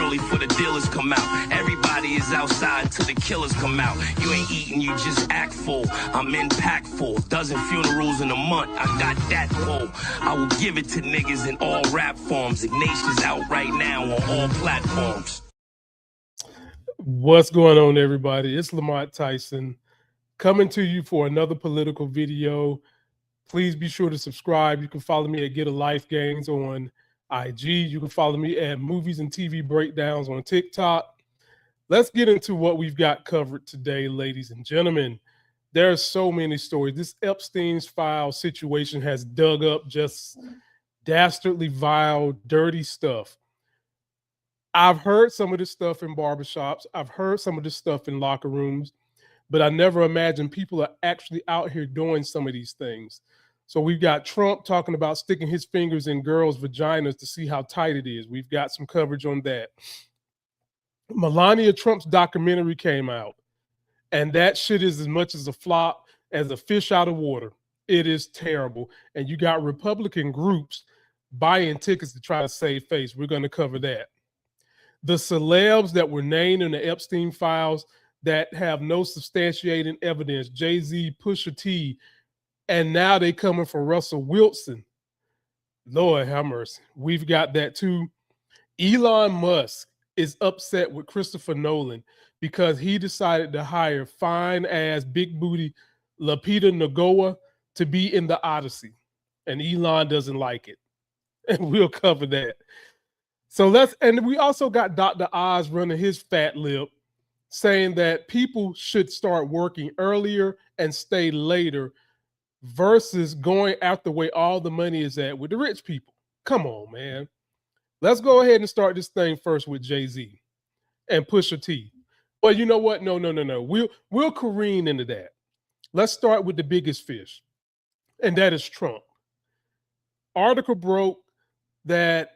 early for the dealers come out. Everybody is outside till the killers come out. You ain't eating, you just act full. I'm impactful. Dozen funerals in a month, I got that pull. I will give it to niggas in all rap forms. Ignatius out right now on all platforms. What's going on, everybody? It's Lamont Tyson coming to you for another political video. Please be sure to subscribe. You can follow me at Get a Life Gains on IG. You can follow me at Movies and TV Breakdowns on TikTok. Let's get into what we've got covered today, ladies and gentlemen. There are so many stories. This Epstein's file situation has dug up just dastardly, vile, dirty stuff. I've heard some of this stuff in barbershops. I've heard some of this stuff in locker rooms, but I never imagined people are actually out here doing some of these things. So we've got Trump talking about sticking his fingers in girls' vaginas to see how tight it is. We've got some coverage on that. Melania Trump's documentary came out, and that shit is as much as a flop as a fish out of water. It is terrible. And you got Republican groups buying tickets to try to save face. We're going to cover that. The celebs that were named in the Epstein files that have no substantiating evidence, Jay-Z, Pusha T, and now they coming for Russell Wilson. Lord have mercy. We've got that too. Elon Musk is upset with Christopher Nolan because he decided to hire fine-ass, big booty Lupita Nyong'o to be in the Odyssey. And Elon doesn't like it. And we'll cover that. And we also got Dr. Oz running his fat lip saying that people should start working earlier and stay later versus going after where all the money is at with the rich people. Come on, man. Let's go ahead and start this thing first with Jay-Z and Pusha T. Well, you know what? No. We'll careen into that. Let's start with the biggest fish, and that is Trump. Article broke that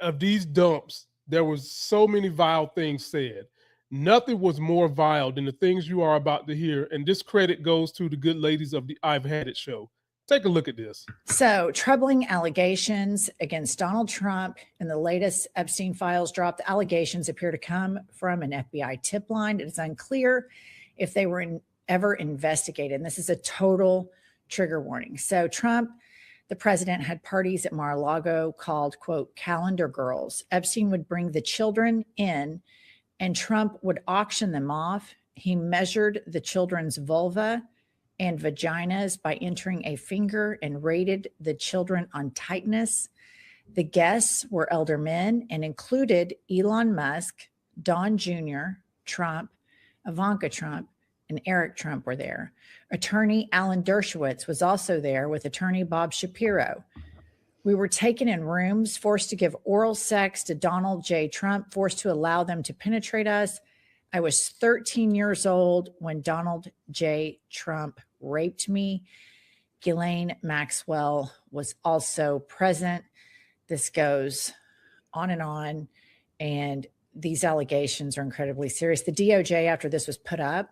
of these dumps, there was so many vile things said. Nothing was more vile than the things you are about to hear, and this credit goes to the good ladies of the I've Had It show. Take a look at this. So, troubling allegations against Donald Trump in the latest Epstein files dropped. The allegations appear to come from an FBI tip line. It is unclear if they were ever investigated. And this is a total trigger warning. So, Trump, the president, had parties at Mar-a-Lago called, quote, calendar girls. Epstein would bring the children in and Trump would auction them off. He measured the children's vulva and vaginas by entering a finger and rated the children on tightness. The guests were elder men and included Elon Musk, Don Jr., Trump, Ivanka Trump, and Eric Trump were there. Attorney Alan Dershowitz was also there with attorney Bob Shapiro. We were taken in rooms, forced to give oral sex to Donald J. Trump, forced to allow them to penetrate us. I was 13 years old when Donald J. Trump raped me. Ghislaine Maxwell was also present. This goes on, and these allegations are incredibly serious. The DOJ, after this was put up,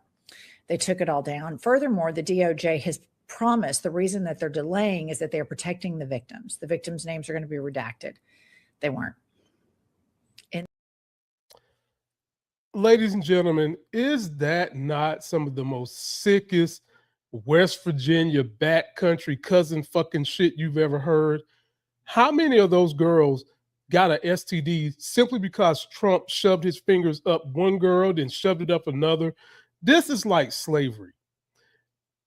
they took it all down. Furthermore, the DOJ has promised the reason that they're delaying is that they're protecting the victims. The victims' names are going to be redacted. They weren't. Ladies and gentlemen, is that not some of the most sickest West Virginia backcountry cousin fucking shit you've ever heard? How many of those girls got an STD simply because Trump shoved his fingers up one girl, then shoved it up another? This is like slavery.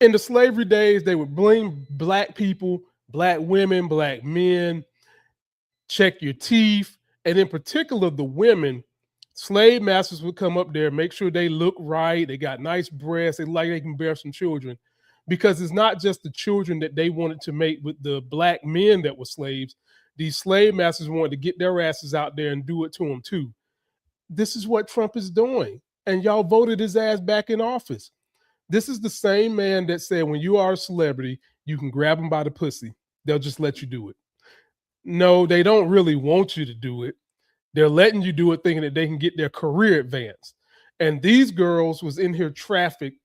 In the slavery days, they would blame black people, black women, black men, check your teeth, and in particular, the women. Slave masters would come up there, make sure they look right, they got nice breasts, they like they can bear some children, because it's not just the children that they wanted to make with the black men that were slaves. These slave masters wanted to get their asses out there and do it to them too. This is what Trump is doing, and y'all voted his ass back in office. This is the same man that said when you are a celebrity, you can grab them by the pussy. They'll just let you do it. No, they don't really want you to do it. They're letting you do it thinking that they can get their career advanced. And these girls was in here trafficked,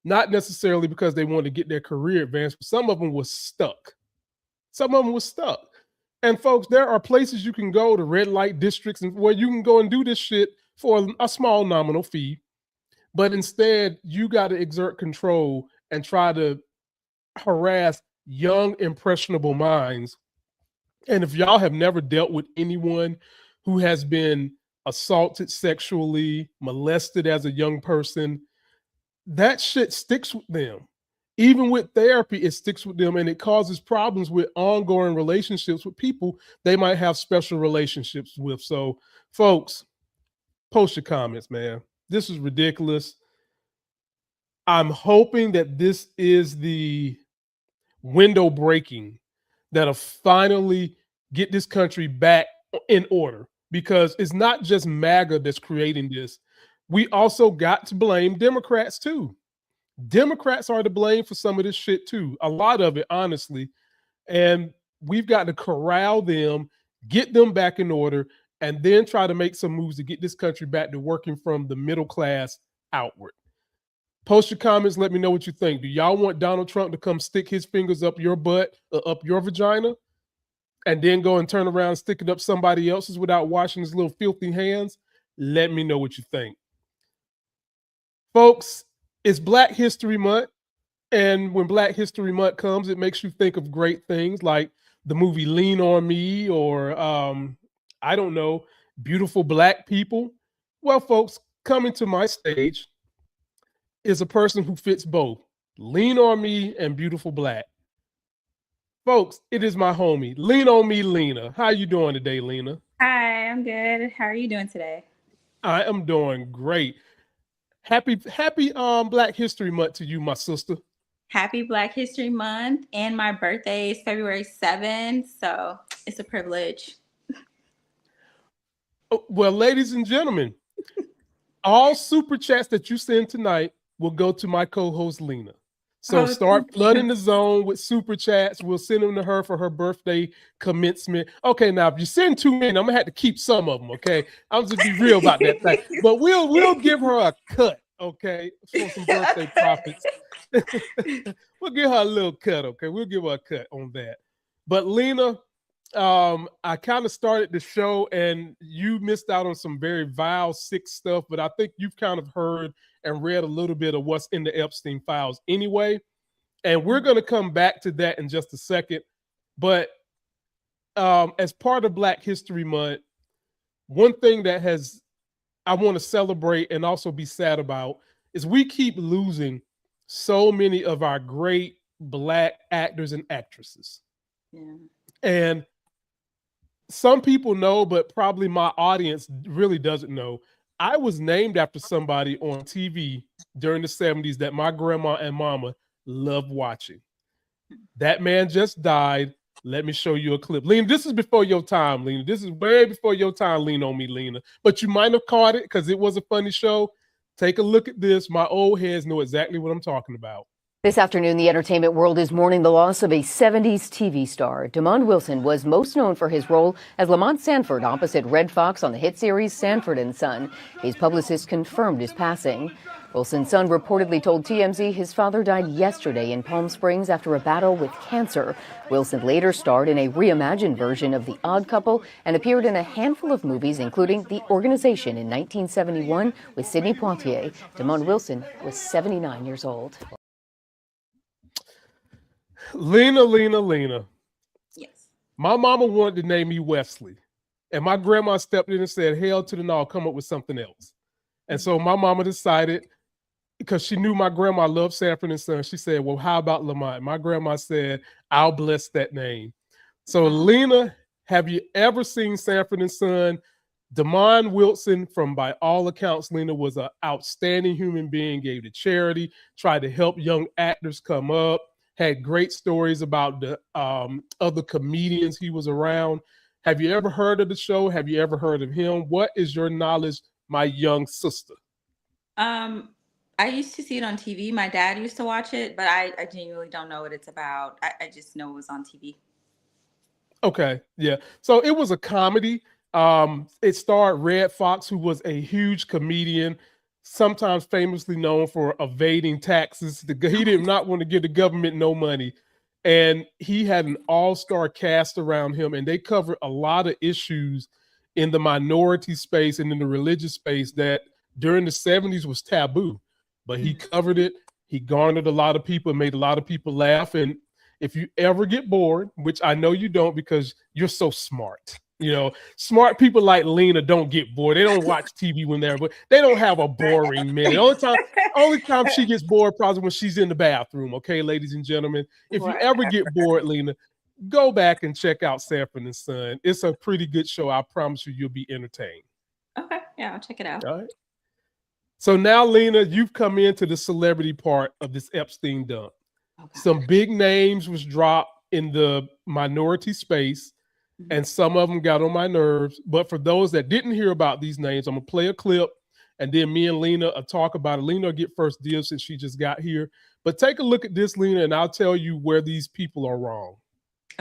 not necessarily because they wanted to get their career advanced, but some of them was stuck. Some of them was stuck. And folks, there are places you can go to red light districts and where you can go and do this shit for a small nominal fee. But instead, you got to exert control and try to harass young, impressionable minds. And if y'all have never dealt with anyone who has been assaulted sexually, molested as a young person, that shit sticks with them. Even with therapy, it sticks with them, and it causes problems with ongoing relationships with people they might have special relationships with. So, folks, post your comments, man. This is ridiculous. I'm hoping that this is the window breaking that'll finally get this country back in order, because it's not just MAGA that's creating this. We also got to blame Democrats too. Democrats are to blame for some of this shit too. A lot of it, honestly. And we've got to corral them, get them back in order, and then try to make some moves to get this country back to working from the middle class outward. Post your comments. Let me know what you think. Do y'all want Donald Trump to come stick his fingers up your butt, up your vagina, and then go and turn around and stick it up somebody else's without washing his little filthy hands? Let me know what you think. Folks, it's Black History Month. And when Black History Month comes, it makes you think of great things like the movie Lean on Me, or I don't know, Beautiful Black People. Well, folks, coming to my stage is a person who fits both Lean on Me and Beautiful Black. Folks, it is my homie, Lean on Me, Lena. How you doing today, Lena? Hi, I'm good. How are you doing today? I am doing great. Happy Black History Month to you, my sister. Happy Black History Month, and my birthday is February 7th, so it's a privilege. Well, ladies and gentlemen, all super chats that you send tonight will go to my co-host Lena. So start flooding the zone with super chats. We'll send them to her for her birthday commencement. Okay, now if you send too many, I'm gonna have to keep some of them. Okay, I'm just be real about that thing. But we'll give her a cut. Okay, for some birthday profits. We'll give her a little cut. Okay, we'll give her a cut on that. But Lena, I kind of started the show and you missed out on some very vile, sick stuff, but I think you've kind of heard and read a little bit of what's in the Epstein files anyway. And we're going to come back to that in just a second. But as part of Black History Month, one thing that I want to celebrate and also be sad about is we keep losing so many of our great Black actors and actresses. Yeah. And some people know, but probably my audience really doesn't know. I was named after somebody on TV during the 70s that my grandma and mama loved watching. That man just died. Let me show you a clip. Lena, this is before your time, Lena. This is way before your time, Lean on Me, Lena. But you might have caught it because it was a funny show. Take a look at this. My old heads know exactly what I'm talking about. This afternoon, the entertainment world is mourning the loss of a 70s TV star. Damon Wilson was most known for his role as Lamont Sanford opposite Red Fox on the hit series Sanford and Son. His publicist confirmed his passing. Wilson's son reportedly told TMZ his father died yesterday in Palm Springs after a battle with cancer. Wilson later starred in a reimagined version of The Odd Couple and appeared in a handful of movies, including The Organization in 1971 with Sidney Poitier. Damon Wilson was 79 years old. Lena. Yes. My mama wanted to name me Wesley. And my grandma stepped in and said, hell to the no, come up with something else. And so my mama decided, because she knew my grandma loved Sanford and Son, she said, well, how about Lamont? My grandma said, I'll bless that name. So Lena, have you ever seen Sanford and Son? Damon Wilson, from by all accounts, Lena was an outstanding human being, gave to charity, tried to help young actors come up, had great stories about the other comedians he was around. Have you ever heard of the show? Have you ever heard of him? What is your knowledge, my young sister? I used to see it on TV. My dad used to watch it, but I genuinely don't know what it's about. I just know it was on TV. Okay, yeah. So it was a comedy. It starred Red Fox, who was a huge comedian, sometimes famously known for evading taxes. He did not want to give the government no money. And he had an all-star cast around him, and they covered a lot of issues in the minority space and in the religious space that during the 70s was taboo. But he covered it. He garnered a lot of people, made a lot of people laugh. And if you ever get bored, which I know you don't because you're so smart, you know, smart people like Lena don't get bored. They don't watch TV when they're, but they don't have a boring minute. Only time she gets bored probably when she's in the bathroom. Okay, ladies and gentlemen, if you ever get bored, Lena, go back and check out Sanford and Son. It's a pretty good show. I promise you'll be entertained. Okay, yeah, I'll check it out. All right. So now, Lena, you've come into the celebrity part of this Epstein dump. Okay. Some big names was dropped in the minority space, and some of them got on my nerves. But for those that didn't hear about these names, I'm gonna play a clip, and then me and Lena will talk about it. Lena will get first deal since she just got here. But take a look at this, Lena, and I'll tell you where these people are wrong.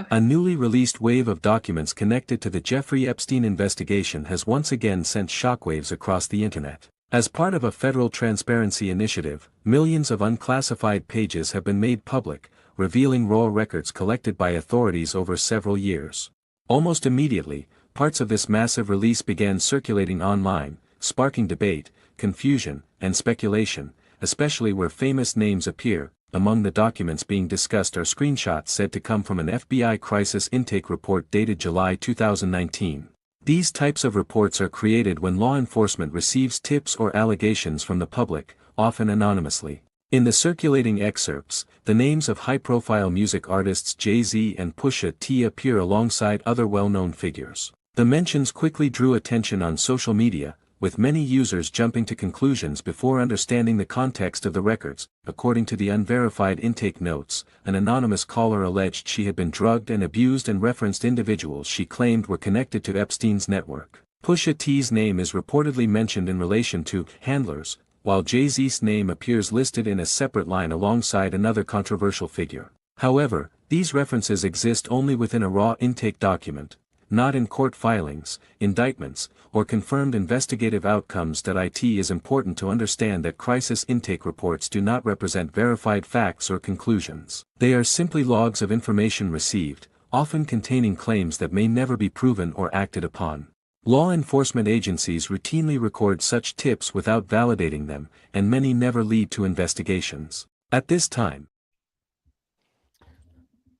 A newly released wave of documents connected to the Jeffrey Epstein investigation has once again sent shockwaves across the internet. As part of a federal transparency initiative, millions of unclassified pages have been made public, revealing raw records collected by authorities over several years. Almost immediately, parts of this massive release began circulating online, sparking debate, confusion, and speculation, especially where famous names appear. Among the documents being discussed are screenshots said to come from an FBI crisis intake report dated July 2019. These types of reports are created when law enforcement receives tips or allegations from the public, often anonymously. In the circulating excerpts, the names of high-profile music artists Jay-Z and Pusha T appear alongside other well-known figures. The mentions quickly drew attention on social media, with many users jumping to conclusions before understanding the context of the records. According to the unverified intake notes, an anonymous caller alleged she had been drugged and abused and referenced individuals she claimed were connected to Epstein's network. Pusha T's name is reportedly mentioned in relation to handlers, while Jay-Z's name appears listed in a separate line alongside another controversial figure. However, these references exist only within a raw intake document, not in court filings, indictments, or confirmed investigative outcomes. It is important to understand that crisis intake reports do not represent verified facts or conclusions. They are simply logs of information received, often containing claims that may never be proven or acted upon. Law enforcement agencies routinely record such tips without validating them, and many never lead to investigations. At this time,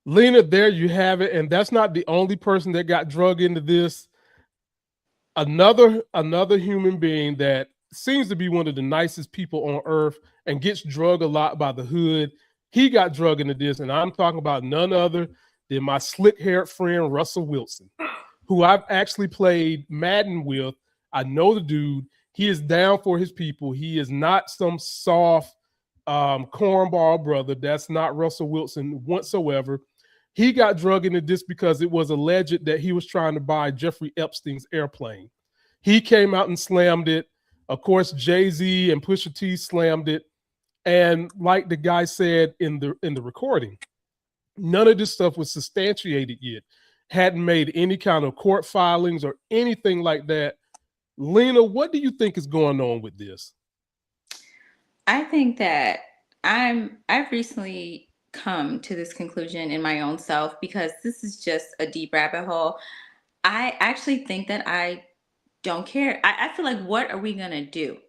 Lena, there you have it. And that's not the only person that got drugged into this. Another human being that seems to be one of the nicest people on earth and gets drugged a lot by the hood. He got drugged into this, and I'm talking about none other than my slick-haired friend, Russell Wilson, who I've actually played Madden with. I know the dude. He is down for his people. He is not some soft cornball brother. That's not Russell Wilson whatsoever. He got drugged into this because it was alleged that he was trying to buy Jeffrey Epstein's airplane. He came out and slammed it. Of course, Jay-Z and Pusha T slammed it. And like the guy said in the recording, none of this stuff was substantiated yet. Hadn't made any kind of court filings or anything like that. Lena, what do you think is going on with this? I think that I've recently come to this conclusion in my own self, because this is just a deep rabbit hole. I actually think that I don't care. I feel like, what are we gonna do?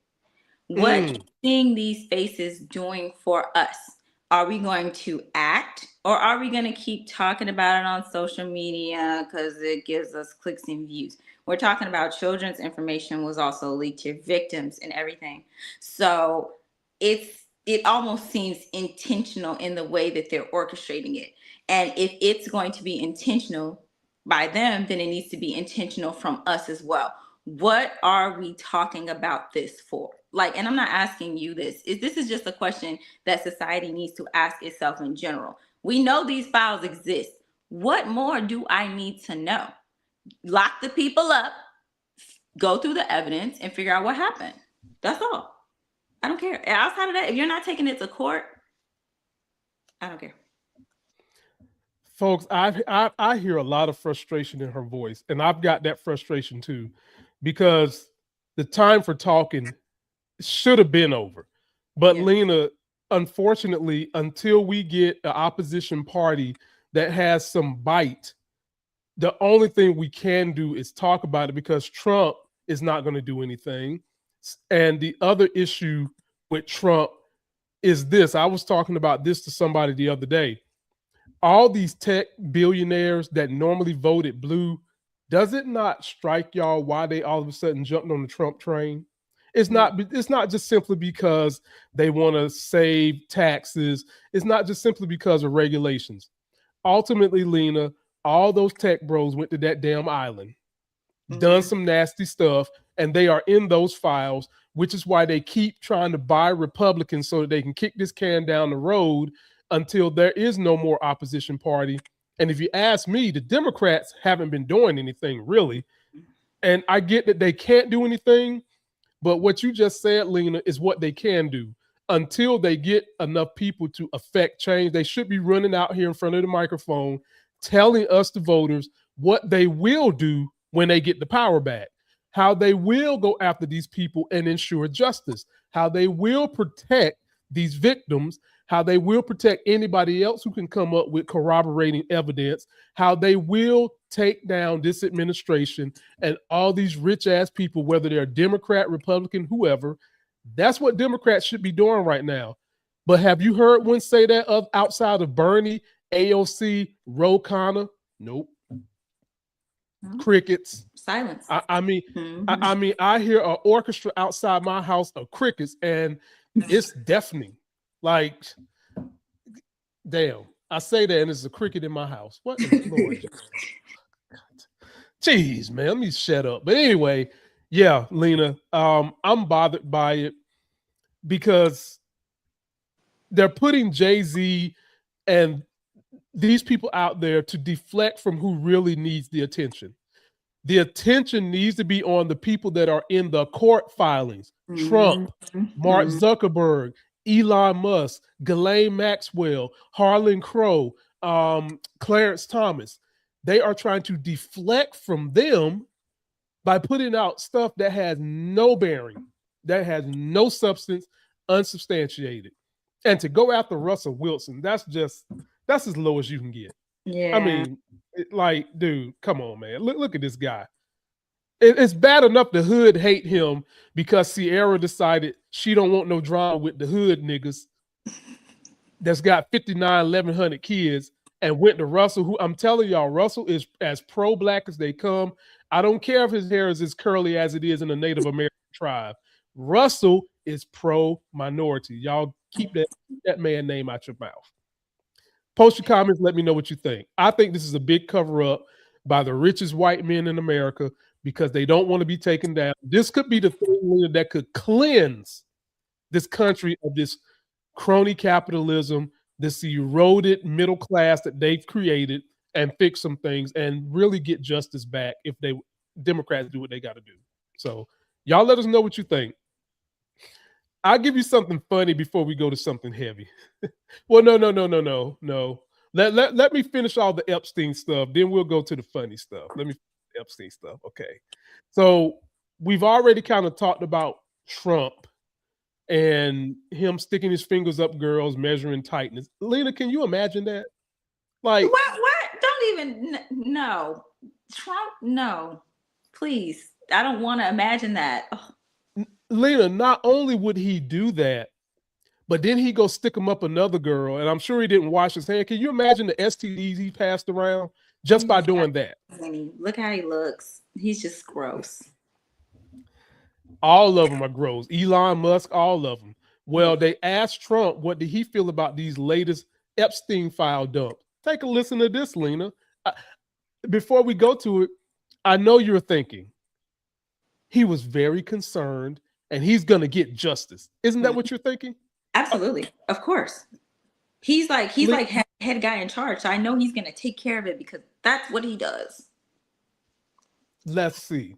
What are seeing these faces doing for us? Are we going to act, or are we going to keep talking about it on social media because it gives us clicks and views? We're talking about children's information was also leaked to victims and everything. So it almost seems intentional in the way that they're orchestrating it. And if it's going to be intentional by them, then it needs to be intentional from us as well. What are we talking about this for? Like, and I'm not asking you this. This is just a question that society needs to ask itself in general. We know these files exist. What more do I need to know? Lock the people up, go through the evidence, and figure out what happened. That's all. I don't care. Outside of that, if you're not taking it to court, I don't care. Folks, I hear a lot of frustration in her voice, and I've got that frustration too, because the time for talking should have been over. But yeah. Lena, unfortunately, until we get an opposition party that has some bite, the only thing we can do is talk about it, because Trump is not going to do anything. And the other issue with Trump is this. I was talking about this to somebody the other day. All these tech billionaires that normally voted blue, does it not strike y'all why they all of a sudden jumped on the Trump train? It's not just simply because they want to save taxes. It's not just simply because of regulations. Ultimately, Lena, all those tech bros went to that damn island, done some nasty stuff, and they are in those files, which is why they keep trying to buy Republicans so that they can kick this can down the road until there is no more opposition party. And if you ask me, the Democrats haven't been doing anything really. And I get that they can't do anything, but what you just said, Lena, is what they can do. Until they get enough people to affect change, they should be running out here in front of the microphone telling us, the voters, what they will do when they get the power back, how they will go after these people and ensure justice, how they will protect these victims, how they will protect anybody else who can come up with corroborating evidence, how they will take down this administration and all these rich ass people, whether they're Democrat, Republican, whoever. That's what Democrats should be doing right now. But have you heard one say that outside of Bernie, AOC, Ro Khanna? Nope. Crickets. Silence. I mean, I hear an orchestra outside my house of crickets, and it's deafening. Like, damn. I say that, and there's a cricket in my house. What in the Lord? Jeez, man, let me shut up. But anyway, yeah, Lena, I'm bothered by it because they're putting Jay-Z and these people out there to deflect from who really needs the attention. The attention needs to be on the people that are in the court filings. Trump, Mark Zuckerberg, Elon Musk, Ghislaine Maxwell, Harlan Crow, Clarence Thomas. They are trying to deflect from them by putting out stuff that has no bearing, that has no substance, unsubstantiated. And to go after Russell Wilson, that's as low as you can get. Yeah. I mean, like, dude, come on, man. Look at this guy. It's bad enough the hood hate him because Sierra decided she don't want no drama with the hood niggas that's got 1,100 kids and went to Russell, who I'm telling y'all, Russell is as pro-black as they come. I don't care if his hair is as curly as it is in a Native American tribe. Russell is pro-minority. Y'all keep that man name out your mouth. Post your comments. Let me know what you think. I think this is a big cover-up by the richest white men in America because they don't want to be taken down. This could be the thing that could cleanse this country of this crony capitalism, this eroded middle class that they've created, and fix some things and really get justice back if Democrats do what they got to do. So y'all let us know what you think. I'll give you something funny before we go to something heavy. Well, no. Let me finish all the Epstein stuff. Then we'll go to the funny stuff. Let me finish the Epstein stuff. Okay. So we've already kind of talked about Trump and him sticking his fingers up girls, measuring tightness. Lena, can you imagine that? Like what? Don't even no. Trump, no. Please. I don't want to imagine that. Ugh. Lena, not only would he do that, but then he go stick him up another girl, and I'm sure he didn't wash his hand. Can you imagine the STDs he passed around just by doing that? Look how he looks. He's just gross. All of them are gross. Elon Musk, all of them. Well, they asked Trump what did he feel about these latest Epstein file dumps. Take a listen to this, Lena. Before we go to it, I know you're thinking he was very concerned and he's going to get justice. Isn't that what you're thinking? Absolutely. Of course. He's like head guy in charge. So I know he's going to take care of it because that's what he does. Let's see.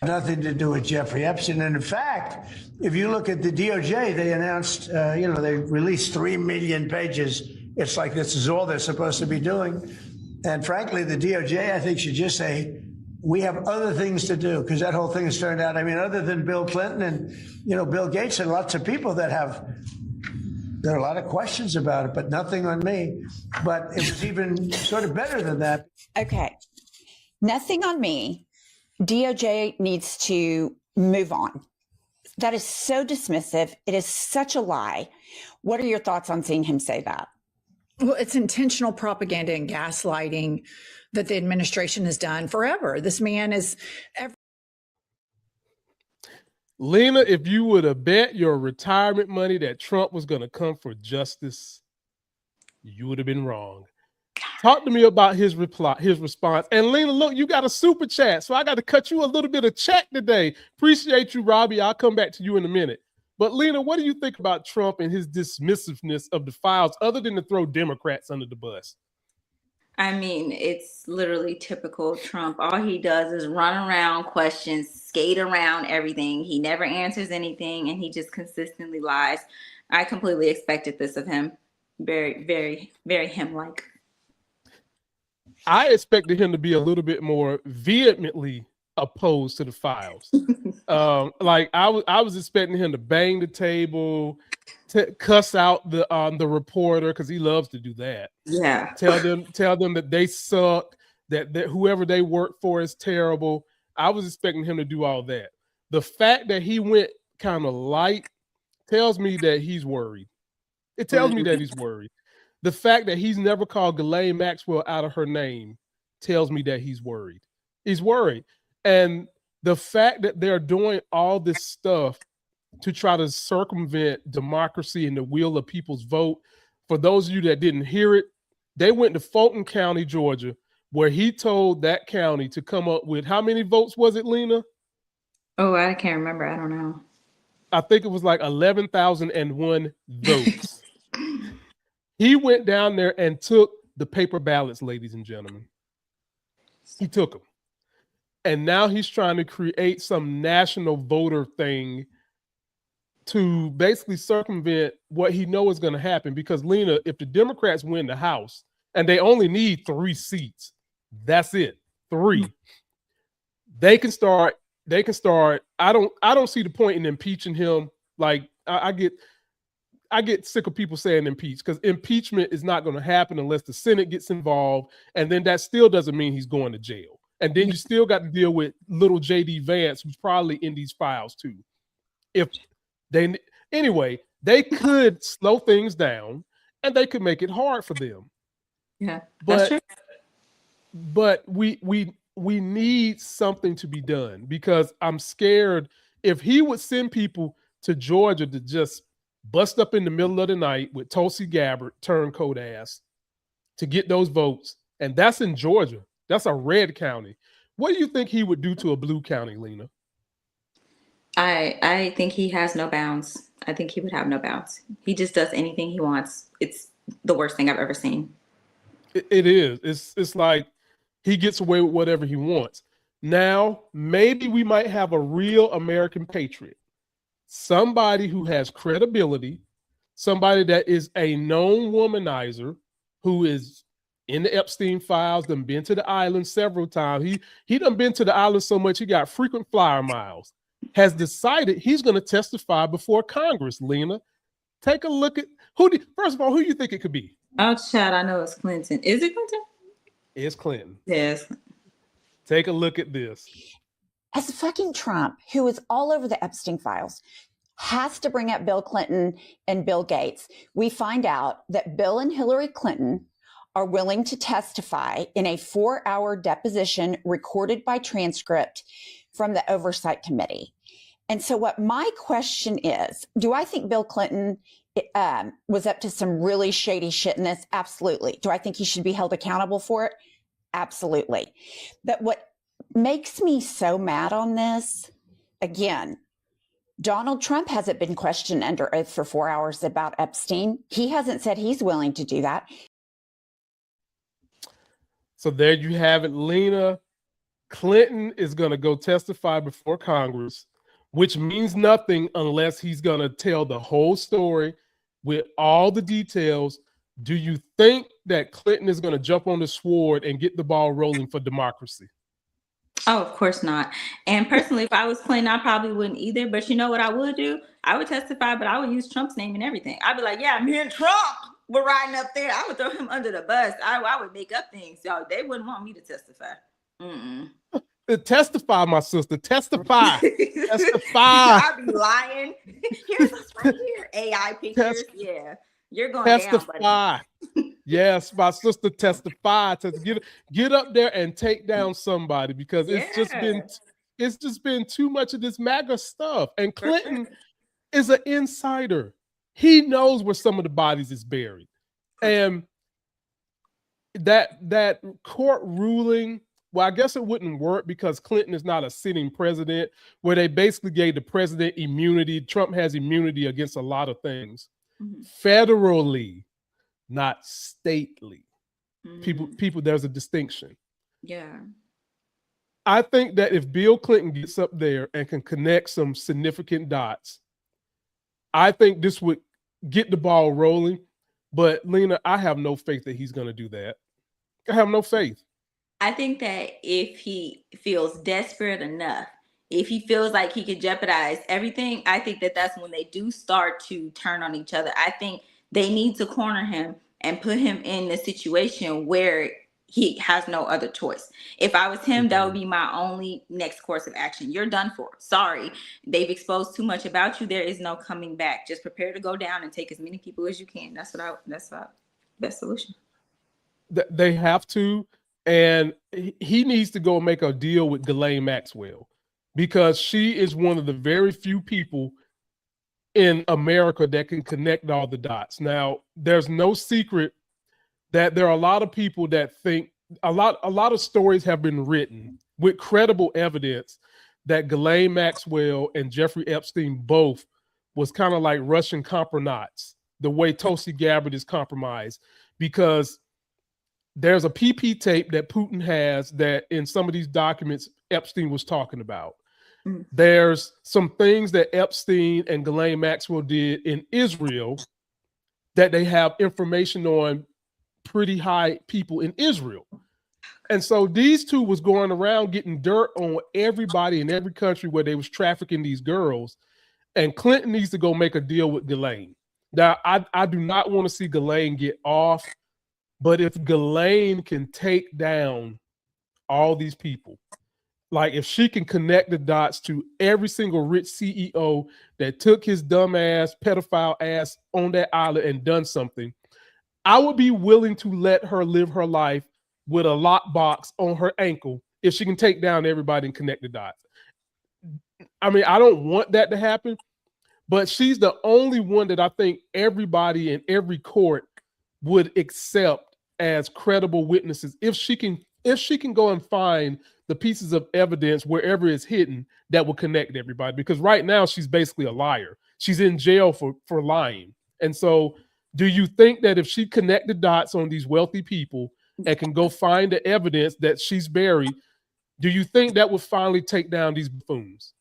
Nothing to do with Jeffrey Epstein. And in fact, if you look at the DOJ, they announced, they released 3 million pages. It's like this is all they're supposed to be doing. And frankly, the DOJ, I think, should just say, we have other things to do, because that whole thing has turned out, I mean, other than Bill Clinton and, Bill Gates and lots of people that have There are a lot of questions about it, but nothing on me. But it was even sort of better than that. Okay. Nothing on me. DOJ needs to move on. That is so dismissive. It is such a lie. What are your thoughts on seeing him say that? Well, it's intentional propaganda and gaslighting that the administration has done forever. This man is. Lena, if you would have bet your retirement money that Trump was going to come for justice, you would have been wrong. Talk to me about his response. And Lena, look, you got a super chat, so I got to cut you a little bit of check today. Appreciate you, Robbie. I'll come back to you in a minute. But Lena, what do you think about Trump and his dismissiveness of the files, other than to throw Democrats under the bus? I mean, it's literally typical Trump. All he does is run around questions, skate around everything. He never answers anything, and he just consistently lies. I completely expected this of him. Very, very, very him-like. I expected him to be a little bit more vehemently opposed to the files. Like I was expecting him to bang the table, to cuss out the reporter, because he loves to do that. Yeah. Tell them that they suck, that whoever they work for is terrible. I was expecting him to do all that. The fact that he went kind of light tells me that he's worried. It tells me that he's worried. The fact that he's never called Ghislaine Maxwell out of her name tells me that he's worried. He's worried. And the fact that they're doing all this stuff to try to circumvent democracy and the will of people's vote, for those of you that didn't hear it, they went to Fulton County, Georgia, where he told that county to come up with, how many votes was it, Lena? Oh, I can't remember. I don't know. I think it was like 11,001 votes. He went down there and took the paper ballots, ladies and gentlemen. He took them. And now he's trying to create some national voter thing to basically circumvent what he knows is going to happen. Because, Lena, if the Democrats win the House, and they only need 3 seats, that's it, 3. They can start. I don't see the point in impeaching him. Like, I get sick of people saying impeach, because impeachment is not going to happen unless the Senate gets involved, and then that still doesn't mean he's going to jail. And then you still got to deal with little J.D. Vance, who's probably in these files too. They could slow things down, and they could make it hard for them. Yeah, that's true. But we need something to be done, because I'm scared if he would send people to Georgia to just bust up in the middle of the night with Tulsi Gabbard, turncoat ass, to get those votes. And that's in Georgia. That's a red county. What do you think he would do to a blue county, Lena? I think he has no bounds. I think he would have no bounds. He just does anything he wants. It's the worst thing I've ever seen. It is. It's like he gets away with whatever he wants. Now, maybe we might have a real American patriot. Somebody who has credibility, somebody that is a known womanizer, who is in the Epstein files, done been to the island several times. He done been to the island so much he got frequent flyer miles, has decided he's going to testify before Congress, Lena. Take a look at first of all, who do you think it could be? Oh, Chad, I know it's Clinton. Is it Clinton? It's Clinton. Yes. Take a look at this. As fucking Trump, who is all over the Epstein files, has to bring up Bill Clinton and Bill Gates, we find out that Bill and Hillary Clinton are willing to testify in a 4-hour deposition recorded by transcript from the Oversight Committee. And so what my question is, do I think Bill Clinton was up to some really shady shit in this? Absolutely. Do I think he should be held accountable for it? Absolutely. But what makes me so mad on this, again, Donald Trump hasn't been questioned under oath for 4 hours about Epstein. He hasn't said he's willing to do that. So there you have it, Lena. Clinton is going to go testify before Congress, which means nothing unless he's going to tell the whole story with all the details. Do you think that Clinton is going to jump on the sword and get the ball rolling for democracy? Oh, of course not. And personally, if I was Clinton, I probably wouldn't either. But you know what I would do? I would testify, but I would use Trump's name and everything. I'd be like, yeah, me and Trump were riding up there. I would throw him under the bus. I would make up things. Y'all, they wouldn't want me to testify. Mm-mm. Testify, my sister. Testify. Testify. I'd be lying. Here's us right here. AI pictures. Yeah. You're going testify. down, buddy. Yes, my sister, testify. To get up there and take down somebody, because it's just been too much of this MAGA stuff. And Clinton is an insider. He knows where some of the bodies is buried. And that court ruling, well, I guess it wouldn't work because Clinton is not a sitting president, where they basically gave the president immunity. Trump has immunity against a lot of things. Federally, not stately. People, there's a distinction. Yeah. I think that if Bill Clinton gets up there and can connect some significant dots, I think this would get the ball rolling. But Lena, I have no faith that he's going to do that. I have no faith. I think that if he feels desperate enough, if he feels like he could jeopardize everything, I think that that's when they do start to turn on each other. I think they need to corner him and put him in a situation where he has no other choice. If I was him, that would be my only next course of action. You're done for. Sorry. They've exposed too much about you. There is no coming back. Just prepare to go down and take as many people as you can. That's the best solution. They have to. And he needs to go make a deal with Ghislaine Maxwell, because she is one of the very few people in America that can connect all the dots. Now, there's no secret that there are a lot of people that think a lot of stories have been written with credible evidence that Ghislaine Maxwell and Jeffrey Epstein both was kind of like Russian compronauts, the way Tulsi Gabbard is compromised, because there's a PP tape that Putin has that in some of these documents Epstein was talking about. There's some things that Epstein and Ghislaine Maxwell did in Israel that they have information on pretty high people in Israel. And so these two was going around getting dirt on everybody in every country where they was trafficking these girls. And Clinton needs to go make a deal with Ghislaine. Now, I do not want to see Ghislaine get off, but if Ghislaine can take down all these people, like if she can connect the dots to every single rich CEO that took his dumb ass, pedophile ass on that island and done something, I would be willing to let her live her life with a lockbox on her ankle if she can take down everybody and connect the dots. I mean, I don't want that to happen, but she's the only one that I think everybody in every court would accept as credible witnesses if she can go and find the pieces of evidence wherever it's hidden that will connect everybody. Because right now she's basically a liar. She's in jail for lying. And so do you think that if she connected dots on these wealthy people and can go find the evidence that she's buried, do you think that would finally take down these buffoons?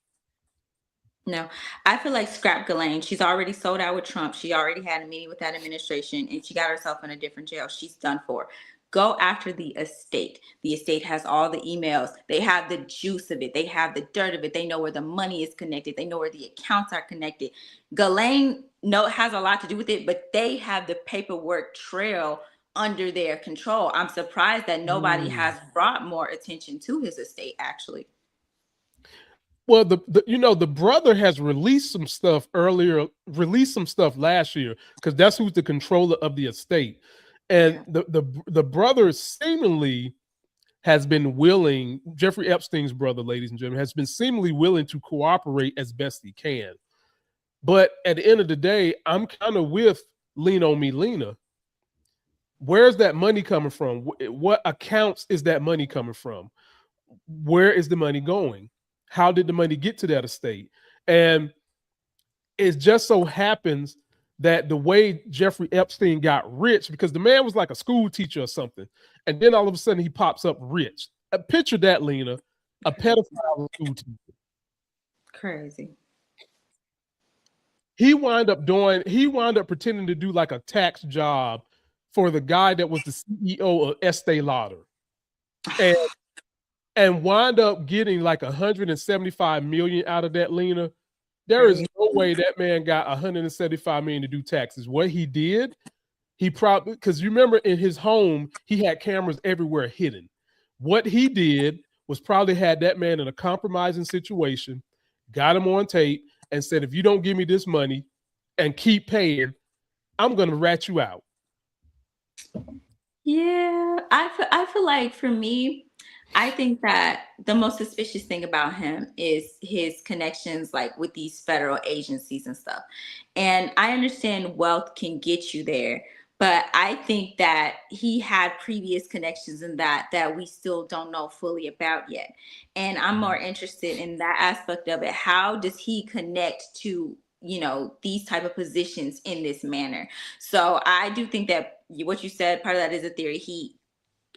No, I feel like scrap Ghislaine. She's already sold out with Trump. She already had a meeting with that administration and she got herself in a different jail. She's done for. Go after the estate. The estate has all the emails. They have the juice of it. They have the dirt of it. They know where the money is connected. They know where the accounts are connected. Ghislaine has a lot to do with it, but they have the paperwork trail under their control. I'm surprised that nobody has brought more attention to his estate, actually. Well, the brother has released some stuff last year, because that's who's the controller of the estate. And the brother seemingly has been willing, Jeffrey Epstein's brother, ladies and gentlemen, has been seemingly willing to cooperate as best he can. But at the end of the day, I'm kind of with Lean on Me, Lena. Where's that money coming from? What accounts is that money coming from? Where is the money going? How did the money get to that estate? And it just so happens that the way Jeffrey Epstein got rich, because the man was like a school teacher or something, and then all of a sudden he pops up rich. Picture that, Lena, a pedophile school teacher. Crazy. He wound up pretending to do like a tax job for the guy that was the CEO of Estee Lauder. And and wind up getting like 175 million out of that, Lena. There is no way that man got 175 million to do taxes. What he did, he probably, because you remember in his home, he had cameras everywhere hidden. What he did was probably had that man in a compromising situation, got him on tape, and said, if you don't give me this money and keep paying, I'm going to rat you out. Yeah, I feel like for me, I think that the most suspicious thing about him is his connections, like with these federal agencies and stuff. And I understand wealth can get you there, but I think that he had previous connections in that we still don't know fully about yet. And I'm more interested in that aspect of it. How does he connect to, you know, these type of positions in this manner? So I do think that what you said, part of that is a theory. He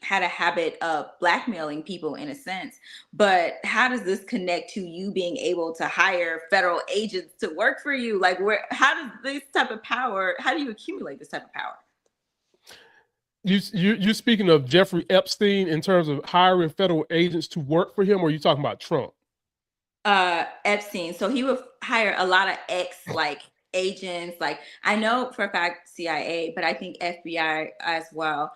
had a habit of blackmailing people in a sense, but how does this connect to you being able to hire federal agents to work for you? Like, how does this type of power, how do you accumulate this type of power? You speaking of Jeffrey Epstein in terms of hiring federal agents to work for him, or are you talking about Trump? Epstein. So he would hire a lot of like agents, like I know for a fact CIA, but I think FBI as well.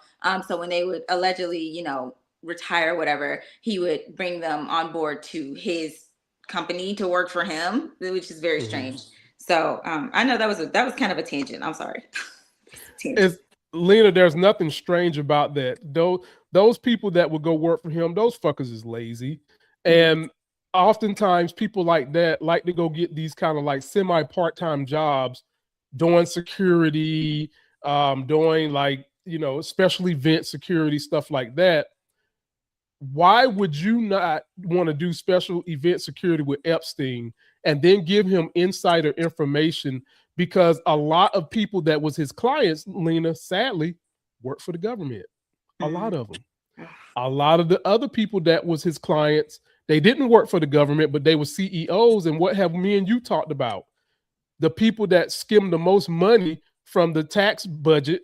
So when they would allegedly, you know, retire, whatever, he would bring them on board to his company to work for him, which is very strange. So I know that was kind of a tangent. I'm sorry. Lena, there's nothing strange about that. Those people that would go work for him, those fuckers is lazy. And oftentimes people like that like to go get these kind of like semi-part-time jobs doing security, doing like, you know, special event security, stuff like that. Why would you not want to do special event security with Epstein and then give him insider information? Because a lot of people that was his clients, Lena, sadly, worked for the government. A lot of them. A lot of the other people that was his clients, they didn't work for the government, but they were CEOs. And what have me and you talked about? The people that skim the most money from the tax budget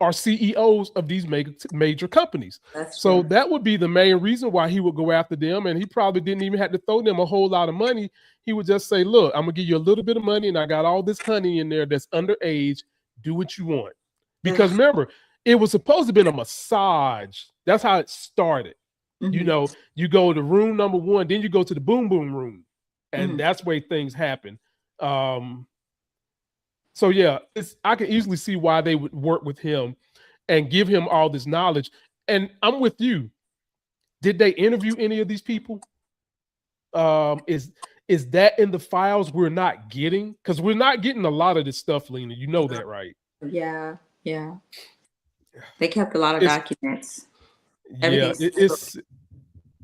are CEOs of these major companies. So that would be the main reason why he would go after them. And he probably didn't even have to throw them a whole lot of money. He would just say, look, I'm going to give you a little bit of money and I got all this honey in there that's underage. Do what you want. Because remember, it was supposed to have been a massage. That's how it started. You know, you go to room number one, then you go to the boom boom room. And that's where things happen. So yeah, I can easily see why they would work with him and give him all this knowledge. And I'm with you. Did they interview any of these people? Is that in the files we're not getting? Because we're not getting a lot of this stuff, Lena. You know that, right? Yeah. They kept a lot of documents. Yeah,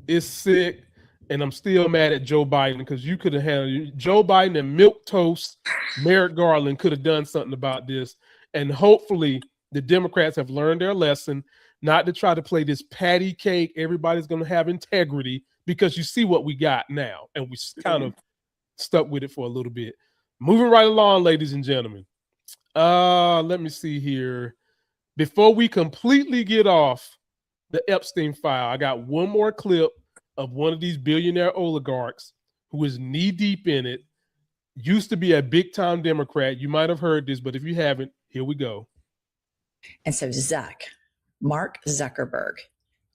it's sick. And I'm still mad at Joe Biden because you could have had Joe Biden and milk toast. Merrick Garland could have done something about this. And hopefully the Democrats have learned their lesson not to try to play this patty cake. Everybody's going to have integrity because you see what we got now. And we kind of stuck with it for a little bit. Moving right along, ladies and gentlemen. Let me see here. Before we completely get off the Epstein file, I got one more clip of one of these billionaire oligarchs who is knee deep in it, used to be a big time Democrat. You might have heard this, but if you haven't, here we go. And so Mark Zuckerberg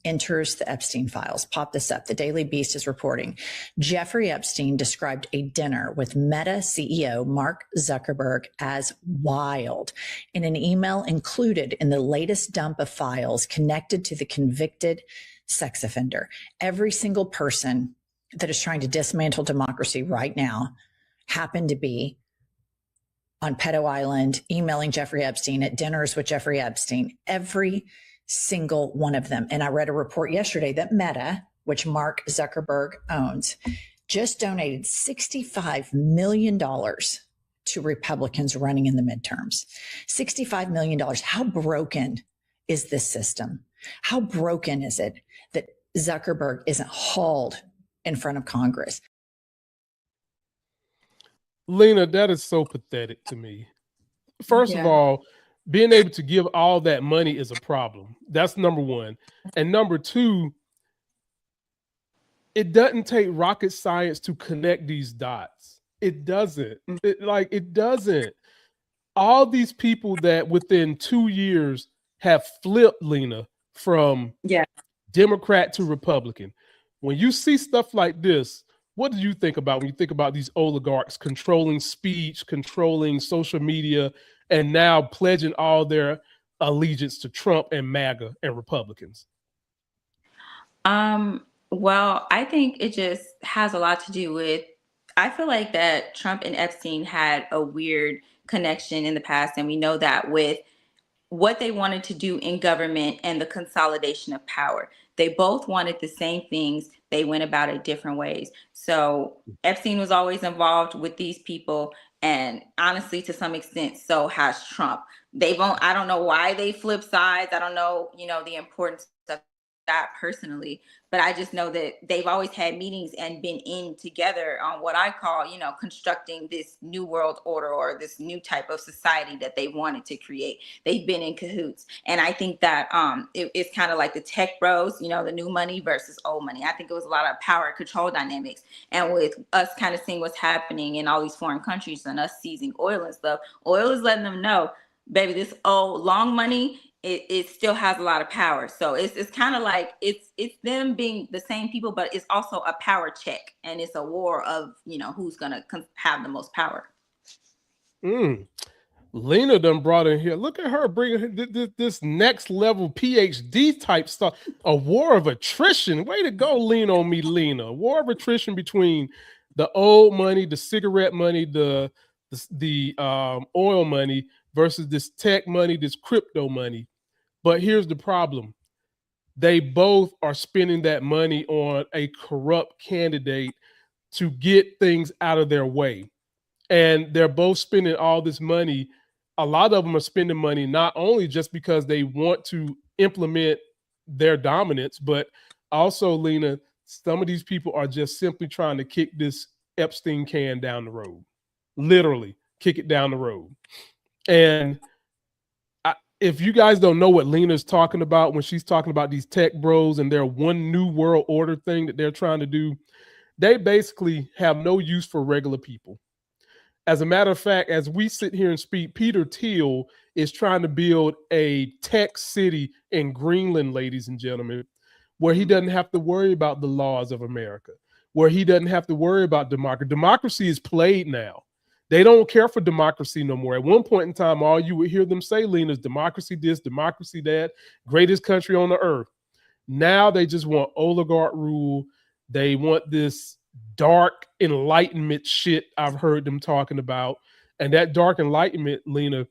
enters the Epstein files. Pop this up. The Daily Beast is reporting. Jeffrey Epstein described a dinner with Meta CEO Mark Zuckerberg as wild in an email included in the latest dump of files connected to the convicted sex offender. Every single person that is trying to dismantle democracy right now happened to be on Pedo Island, emailing Jeffrey Epstein, at dinners with Jeffrey Epstein, every single one of them. And I read a report yesterday that Meta, which Mark Zuckerberg owns, just donated $65 million to Republicans running in the midterms. $65 million. How broken is this system? How broken is it that Zuckerberg isn't hauled in front of Congress? Lena, that is so pathetic to me. First of all, being able to give all that money is a problem. That's number one. And number two, it doesn't take rocket science to connect these dots. It doesn't. It doesn't. All these people that within 2 years have flipped, Lena, from Democrat to Republican. When you see stuff like this, what do you think about when you think about these oligarchs controlling speech, controlling social media, and now pledging all their allegiance to Trump and MAGA and Republicans? Well, I think it just has a lot to do with, I feel like that Trump and Epstein had a weird connection in the past. And we know that with what they wanted to do in government and the consolidation of power. They both wanted the same things. They went about it different ways. So Epstein was always involved with these people. And honestly, to some extent, so has Trump. I don't know why they flip sides. I don't know, the importance of that personally, but I just know that they've always had meetings and been in together on what I call, constructing this new world order or this new type of society that they wanted to create. They've been in cahoots. And I think that it's kind of like the tech bros, the new money versus old money. I think it was a lot of power control dynamics. And with us kind of seeing what's happening in all these foreign countries and us seizing oil and stuff, oil is letting them know, baby, this old long money, it still has a lot of power. So it's kind of like it's them being the same people, but it's also a power check, and it's a war of who's gonna have the most power. Lena done brought in here. Look at her bringing this next level PhD type stuff. A war of attrition. Way to go, lean on me, Lena. War of attrition between the old money, the cigarette money, the oil money versus this tech money, this crypto money. But here's the problem. They both are spending that money on a corrupt candidate to get things out of their way. And they're both spending all this money. A lot of them are spending money not only just because they want to implement their dominance, but also, Lena, some of these people are just simply trying to kick this Epstein can down the road. Literally, kick it down the road. And if you guys don't know what Lena's talking about when she's talking about these tech bros and their one new world order thing that they're trying to do, they basically have no use for regular people. As a matter of fact, as we sit here and speak, Peter Thiel is trying to build a tech city in Greenland, ladies and gentlemen, where he doesn't have to worry about the laws of America, where he doesn't have to worry about democracy. Democracy is played now. They don't care for democracy no more. At one point in time, all you would hear them say, Lena, is democracy this, democracy that, greatest country on the earth. Now they just want oligarch rule. They want this dark enlightenment shit I've heard them talking about. And that dark enlightenment, Lena,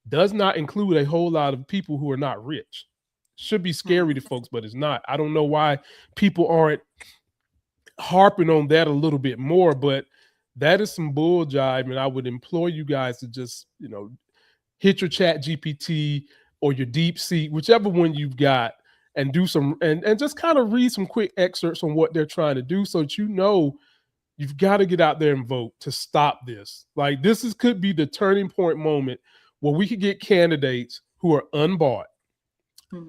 does not include a whole lot of people who are not rich. Should be scary to folks, but it's not. I don't know why people aren't harping on that a little bit more, but that is some bull jive, and I would implore you guys to just, hit your Chat GPT or your DeepSeek, whichever one you've got, and do some and just kind of read some quick excerpts on what they're trying to do, so that you've got to get out there and vote to stop this. Like could be the turning point moment where we could get candidates who are unbought,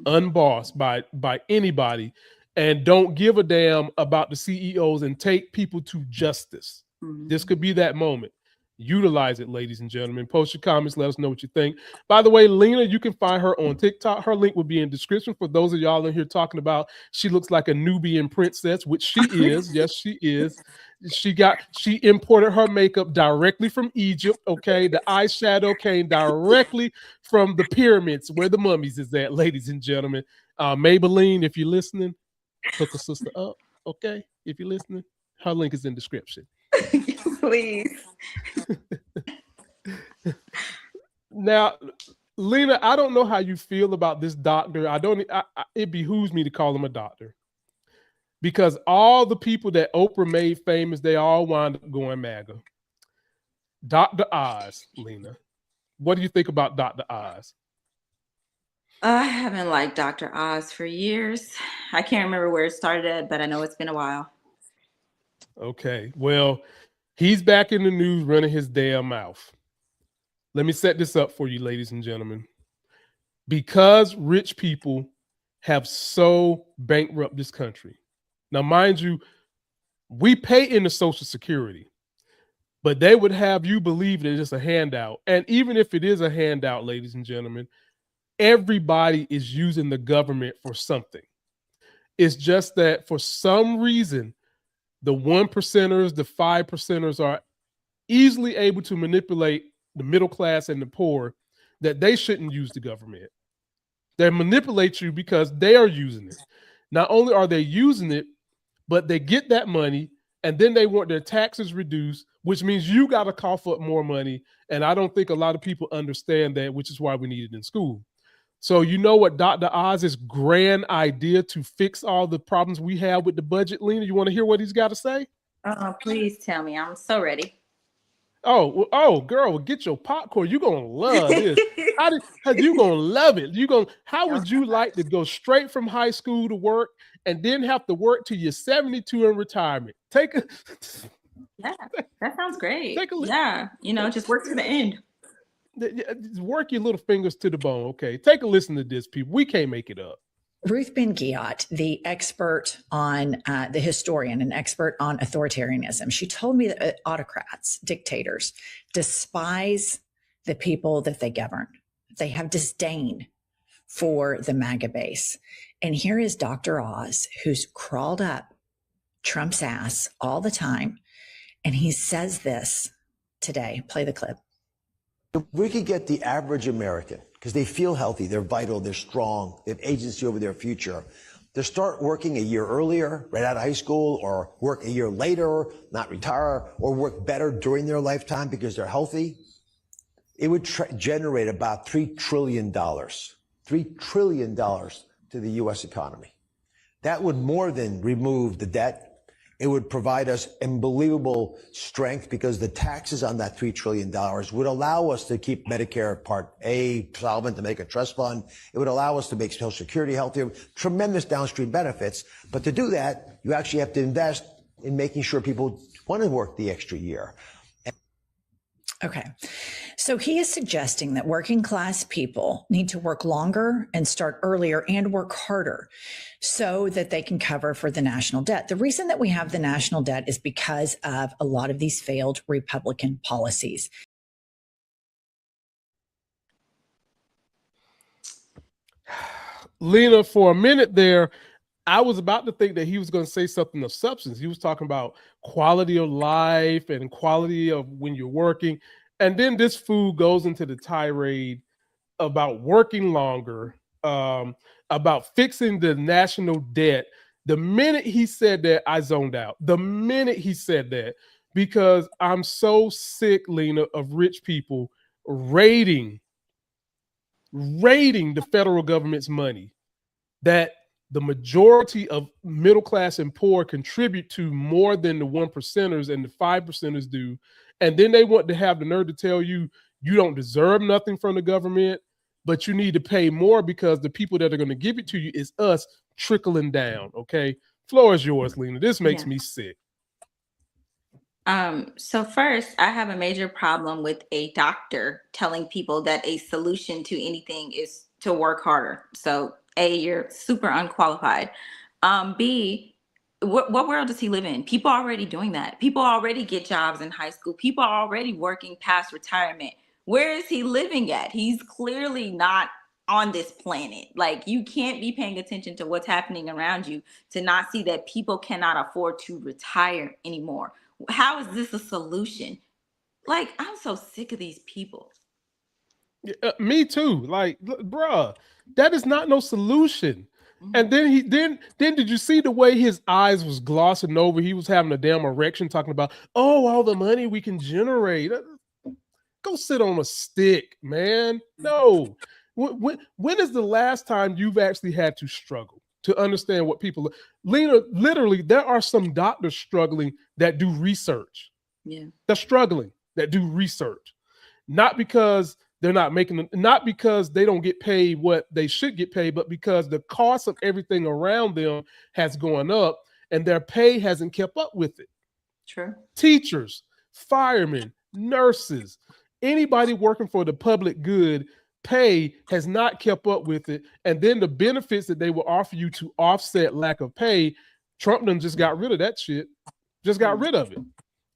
unbossed by anybody, and don't give a damn about the CEOs and take people to justice. This could be that moment. Utilize it, ladies and gentlemen. Post your comments. Let us know what you think. By the way, Lena, you can find her on TikTok. Her link will be in the description. For those of y'all in here talking about she looks like a Nubian princess, which she is. Yes, she is. She imported her makeup directly from Egypt. Okay, the eyeshadow came directly from the pyramids where the mummies is at, ladies and gentlemen. Maybelline, if you're listening, hook a sister up. Okay, if you're listening, her link is in the description. Please. Now, Lena, I don't know how you feel about this doctor. It behooves me to call him a doctor, because all the people that Oprah made famous, they all wound up going MAGA. Dr. Oz, Lena, what do you think about Dr. Oz? I haven't liked Dr. Oz for years. I can't remember where it started at, but I know it's been a while. Okay, well, he's back in the news running his damn mouth. Let me set this up for you, ladies and gentlemen. Because rich people have so bankrupted this country. Now, mind you, We pay into Social Security, but they would have you believe that it's a handout. And even if it is a handout, ladies and gentlemen, everybody is using the government for something. It's just that for some reason, the 1%ers, the 5%ers are easily able to manipulate the middle class and the poor that they shouldn't use the government. They manipulate you because they are using it. Not only are they using it, but they get that money and then they want their taxes reduced, which means you got to cough up more money. And I don't think a lot of people understand that, which is why we need it in school. So you know what Dr. Oz's grand idea to fix all the problems we have with the budget, Lena? You want to hear what he's got to say? Please tell me. I'm so ready. Oh, girl, get your popcorn. You're gonna love this. How you gonna love it? How would you like to go straight from high school to work and then have to work till you're 72 in retirement? Yeah, that sounds great. Take a look. Yeah, just work to the end. Work your little fingers to the bone. Okay, take a listen to this, people. We can't make it up. Ruth Ben-Ghiat, the expert on the historian, an expert on authoritarianism, she told me that autocrats, dictators, despise the people that they govern. They have disdain for the MAGA base. And here is Dr. Oz, who's crawled up Trump's ass all the time. And he says this today. Play the clip. If we could get the average American, because they feel healthy, they're vital, they're strong, they have agency over their future, to start working a year earlier, right out of high school, or work a year later, not retire, or work better during their lifetime because they're healthy, it would generate about $3 trillion. $3 trillion to the U.S. economy. That would more than remove the debt. It would provide us unbelievable strength because the taxes on that $3 trillion would allow us to keep Medicare Part A solvent, to make a trust fund. It would allow us to make Social Security healthier, tremendous downstream benefits. But to do that, you actually have to invest in making sure people want to work the extra year. Okay. So he is suggesting that working class people need to work longer and start earlier and work harder so that they can cover for the national debt. The reason that we have the national debt is because of a lot of these failed Republican policies. Lena, for a minute there, I was about to think that he was going to say something of substance. He was talking about quality of life and quality of when you're working. And then this fool goes into the tirade about working longer, about fixing the national debt. The minute he said that, I zoned out. The minute he said that, because I'm so sick, Lena, of rich people raiding the federal government's money that the majority of middle class and poor contribute to more than the 1%ers and the 5%ers do. And then they want to have the nerve to tell you, you don't deserve nothing from the government, but you need to pay more because the people that are going to give it to you is us trickling down. Okay. Floor is yours, Lena. This makes me sick. So first, I have a major problem with a doctor telling people that a solution to anything is to work harder. So A, you're super unqualified. B, what world does he live in? People are already doing that. People already get jobs in high school. People are already working past retirement. Where is he living at? He's clearly not on this planet. Like, you can't be paying attention to what's happening around you to not see that people cannot afford to retire anymore. How is this a solution? Like, I'm so sick of these people. Me too. Like, bruh, that is not no solution. And then did you see the way his eyes was glossing over? He was having a damn erection talking about, oh, all the money we can generate. Go sit on a stick, man. No. When is the last time you've actually had to struggle to understand what people... Lena, literally, there are some doctors struggling that do research. Yeah. They're struggling that do research. Not because they're not because they don't get paid what they should get paid, but because the cost of everything around them has gone up and their pay hasn't kept up with it. True. Teachers, firemen, nurses, anybody working for the public good, pay has not kept up with it. And then the benefits that they will offer you to offset lack of pay, Trump done just got rid of that shit. just got rid of it.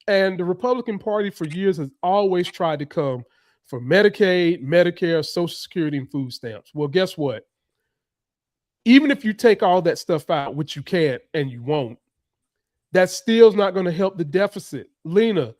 And the Republican Party for years has always tried to come for Medicaid, Medicare, Social Security, and food stamps. Well, guess what? Even if you take all that stuff out, which you can't and you won't, that still's not going to help the deficit. Lena,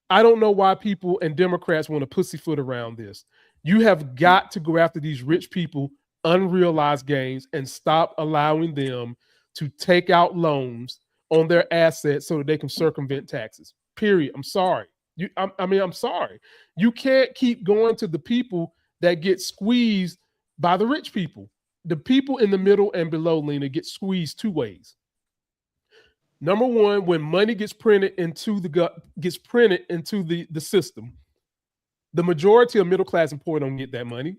I don't know why people and Democrats want to pussyfoot around this. You have got to go after these rich people, unrealized gains, and stop allowing them to take out loans on their assets so that they can circumvent taxes. Period. I'm sorry. I'm sorry. You can't keep going to the people that get squeezed by the rich people. The people in the middle and below, Lena, get squeezed two ways. Number one, when money gets printed into the system, the majority of middle class and poor don't get that money.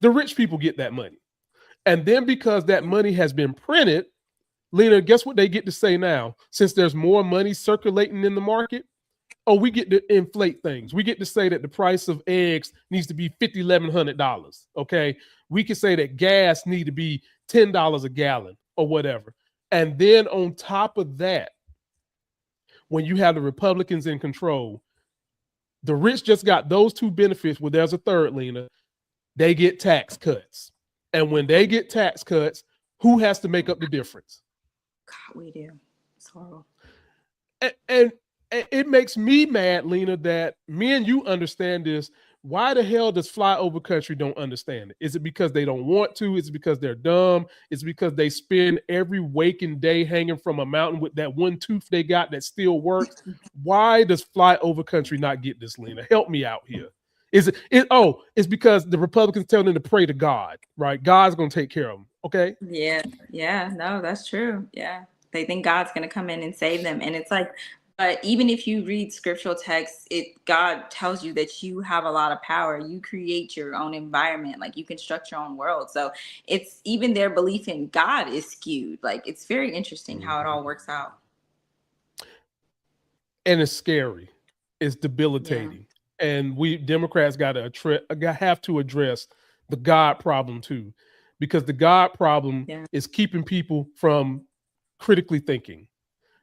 The rich people get that money. And then because that money has been printed, Lena, guess what they get to say now? Since there's more money circulating in the market, we get to inflate things. We get to say that the price of eggs needs to be $1,100. Okay. We can say that gas need to be $10 a gallon or whatever. And then on top of that, when you have the Republicans in control, the rich just got those two benefits. Well, there's a third, Lena. They get tax cuts. And when they get tax cuts, who has to make up the difference? God, we do. It's horrible. And it makes me mad, Lena, that me and you understand this. Why the hell does flyover country don't understand it? Is it because they don't want to? Is it because they're dumb? Is it because they spend every waking day hanging from a mountain with that one tooth they got that still works? Why does flyover country not get this, Lena? Help me out here. It's because the Republicans tell them to pray to God, right? God's going to take care of them. Okay. Yeah. No, that's true. Yeah. They think God's going to come in and save them. And it's like, but even if you read scriptural texts, God tells you that you have a lot of power. You create your own environment, like you construct your own world. So it's even their belief in God is skewed. Like it's very interesting how it all works out. And it's scary. It's debilitating. Yeah. And we Democrats have to address the God problem too, because the God problem is keeping people from critically thinking.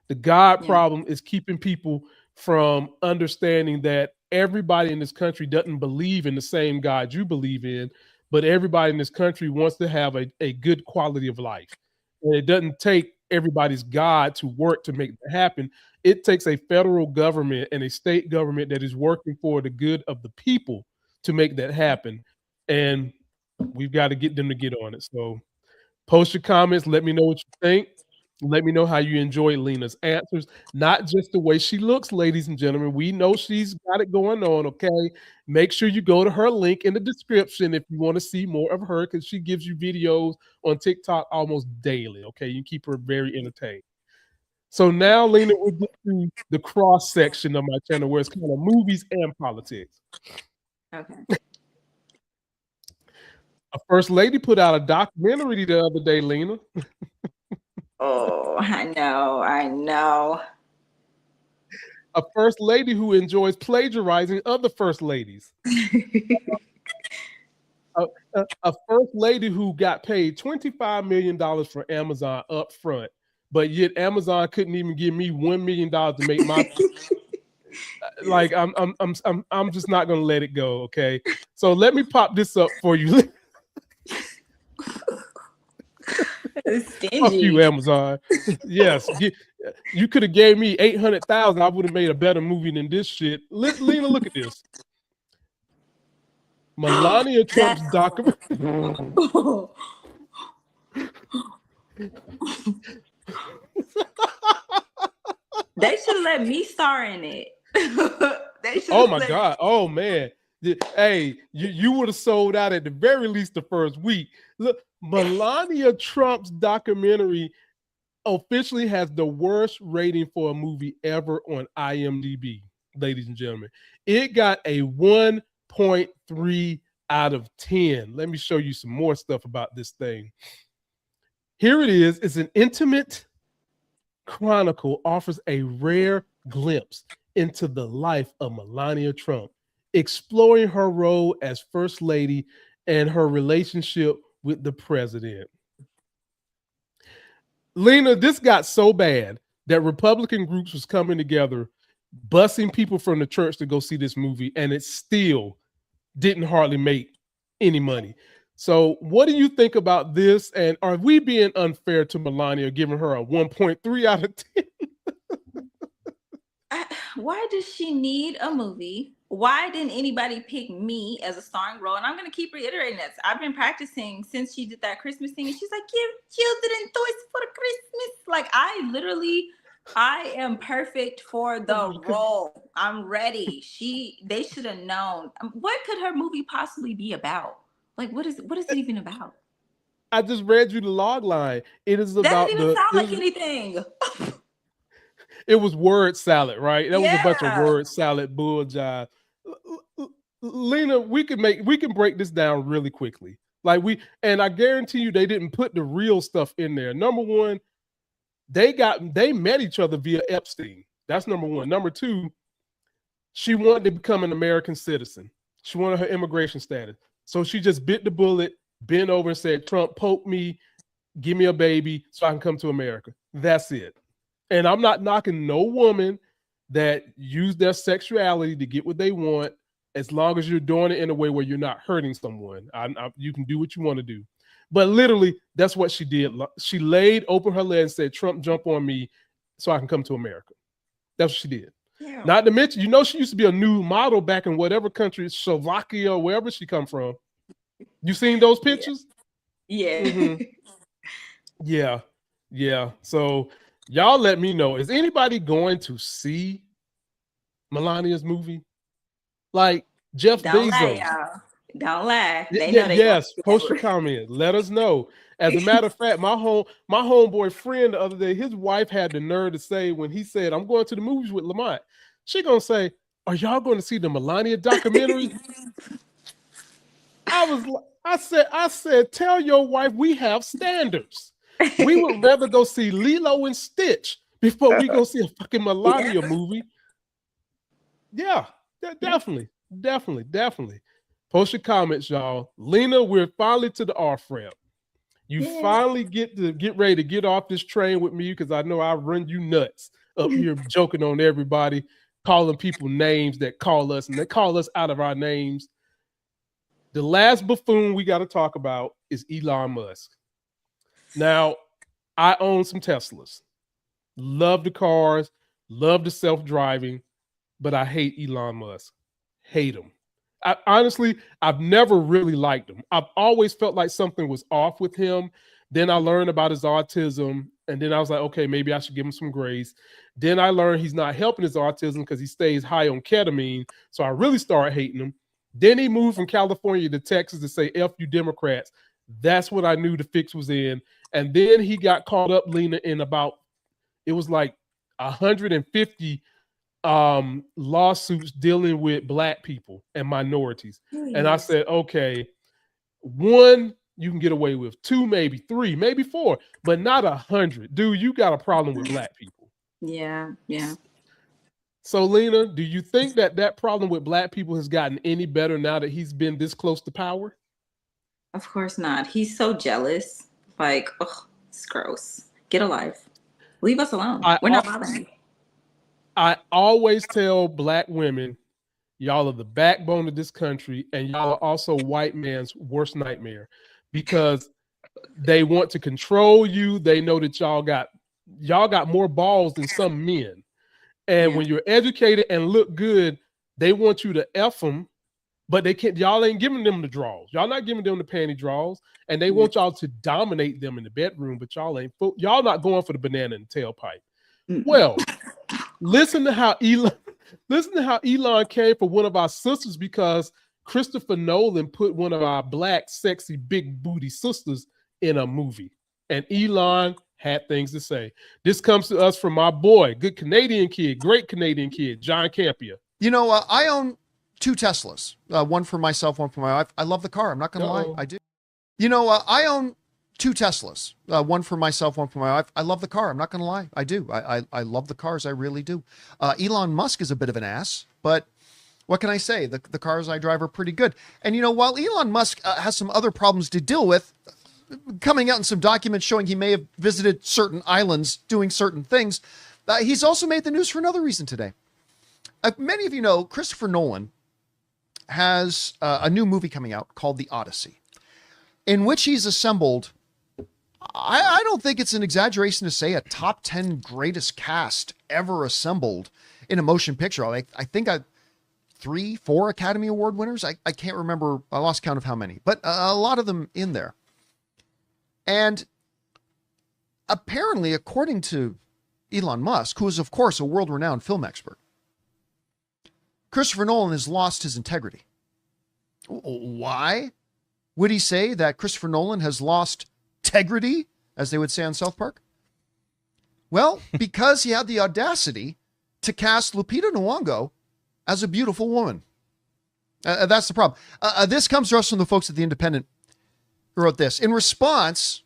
The God problem is keeping people from understanding that everybody in this country doesn't believe in the same God you believe in, but everybody in this country wants to have a good quality of life. And it doesn't take everybody's God to work to make that happen. It takes a federal government and a state government that is working for the good of the people to make that happen. And we've got to get them to get on it. So post your comments. Let me know what you think. Let me know how you enjoy Lena's answers, not just the way she looks, ladies and gentlemen. We know she's got it going on, okay? Make sure you go to her link in the description if you want to see more of her, because she gives you videos on TikTok almost daily, okay? You keep her very entertained. So now, Lena, we'll get to the cross section of my channel where it's kind of movies and politics. Okay. A first lady put out a documentary the other day, Lena. Oh, I know. A first lady who enjoys plagiarizing other first ladies. a first lady who got paid $25 million for Amazon up front, but yet Amazon couldn't even give me $1 million to make my like I'm just not gonna let it go, okay? So let me pop this up for you. Fuck you, Amazon. Yes, you could have gave me $800,000. I would have made a better movie than this shit. Lena, look at this. Melania Trump's documentary. They should let me star in it. Oh my God. Oh man. Hey, you would have sold out at the very least the first week. Look, Melania Trump's documentary officially has the worst rating for a movie ever on IMDb, ladies and gentlemen. It got a 1.3 out of 10. Let me show you some more stuff about this thing. Here it is. It's an intimate chronicle, offers a rare glimpse into the life of Melania Trump, exploring her role as First Lady and her relationship with the president. Lena, this got so bad that Republican groups was coming together, busing people from the church to go see this movie, and it still didn't hardly make any money. So what do you think about this? And are we being unfair to Melania, giving her a 1.3 out of 10? Why does she need a movie? Why didn't anybody pick me as a starring role? And I'm going to keep reiterating this. I've been practicing since she did that Christmas thing. And she's like, give children toys for Christmas. Like, I am perfect for the role. I'm ready. They should have known. What could her movie possibly be about? Like, what is it even about? I just read you the log line. It is about that doesn't even sound like anything. It was word salad, right? That was a bunch of word salad bull jive. Lena, we can break this down really quickly. And I guarantee you they didn't put the real stuff in there. Number one, they met each other via Epstein. That's number one. Number two, she wanted to become an American citizen. She wanted her immigration status. So she just bit the bullet, bent over and said, Trump, poke me, give me a baby so I can come to America. That's it. And I'm not knocking no woman that use their sexuality to get what they want, as long as you're doing it in a way where you're not hurting someone. You can do what you want to do. But literally, that's what she did. She laid open her leg and said, Trump, jump on me so I can come to America. That's what she did. Yeah. Not to mention, she used to be a nude model back in whatever country, Slovakia or wherever she come from. You seen those pictures? Yeah. Mm-hmm. Yeah. So y'all let me know. Is anybody going to see Melania's movie? Like Jeff Bezos. Don't lie. Yes, post your comment. Let us know. As a matter of fact, my homeboy friend the other day, his wife had the nerve to say, when he said, I'm going to the movies with Lamont, she gonna say, are y'all going to see the Melania documentary? I said, tell your wife we have standards. We would rather go see Lilo and Stitch before we go see a fucking Melania movie. Yeah, definitely. Post your comments, y'all. Lena, we're finally to the off-ramp. You finally get ready to get off this train with me, because I know I run you nuts up here joking on everybody, calling people names that call us, and they call us out of our names. The last buffoon we got to talk about is Elon Musk. Now, I own some Teslas. Love the cars, love the self-driving, but I hate Elon Musk. Hate him. I've never really liked him. I've always felt like something was off with him. Then I learned about his autism, and then I was like, okay, maybe I should give him some grace. Then I learned he's not helping his autism because he stays high on ketamine, so I really started hating him. Then he moved from California to Texas to say, F you Democrats. That's what I knew the fix was in. And then he got caught up, Lena, in it was like 150 lawsuits dealing with Black people and minorities. And I said, okay, 1 you can get away with, 2 maybe 3 maybe 4, but not 100. Dude, you got a problem with Black people. Yeah. So Lena, do you think that problem with Black people has gotten any better now that he's been this close to power? Of course not. He's so jealous. Like, ugh, it's gross. Get a life. Leave us alone. We're not bothering you. I always tell Black women, y'all are the backbone of this country, and y'all are also white man's worst nightmare, because they want to control you. They know that y'all got more balls than some men. And when you're educated and look good, they want you to F them, but y'all ain't giving them the draws. Y'all not giving them the panty draws, and they want y'all to dominate them in the bedroom, but y'all not going for the banana in the tailpipe. Well, listen to how Elon came for one of our sisters, because Christopher Nolan put one of our Black, sexy, big booty sisters in a movie, and Elon had things to say. This comes to us from my boy, good Canadian kid, great Canadian kid, John Campia. I own 2 Teslas, one for myself, one for my wife. I love the car. I'm not going to lie. I do. I own 2 Teslas, one for myself, one for my wife. I love the car. I'm not going to lie. I do. I love the cars. I really do. Elon Musk is a bit of an ass, but what can I say? The cars I drive are pretty good. And, while Elon Musk has some other problems to deal with, coming out in some documents showing he may have visited certain islands doing certain things, He's also made the news for another reason today. Many of you know Christopher Nolan has a new movie coming out called The Odyssey, in which he's assembled, I don't think it's an exaggeration to say, a top 10 greatest cast ever assembled in a motion picture. I think 3, 4 Academy Award winners. I can't remember. I lost count of how many, but a lot of them in there. And apparently, according to Elon Musk, who is, of course, a world-renowned film expert, Christopher Nolan has lost his integrity. Why would he say that Christopher Nolan has lost integrity, as they would say on South Park? Well, because he had the audacity to cast Lupita Nyong'o as a beautiful woman. That's the problem. This comes to us from the folks at The Independent who wrote this. In response,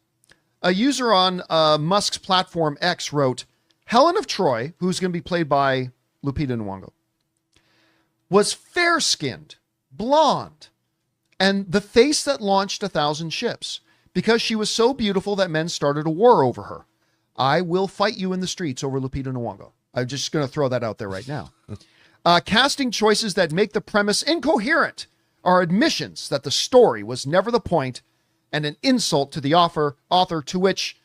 a user on Musk's platform X wrote, Helen of Troy, who's going to be played by Lupita Nyong'o, was fair-skinned, blonde, and the face that launched 1,000 ships because she was so beautiful that men started a war over her. I will fight you in the streets over Lupita Nyong'o. I'm just going to throw that out there right now. Casting choices that make the premise incoherent are admissions that the story was never the point and an insult to the author, to which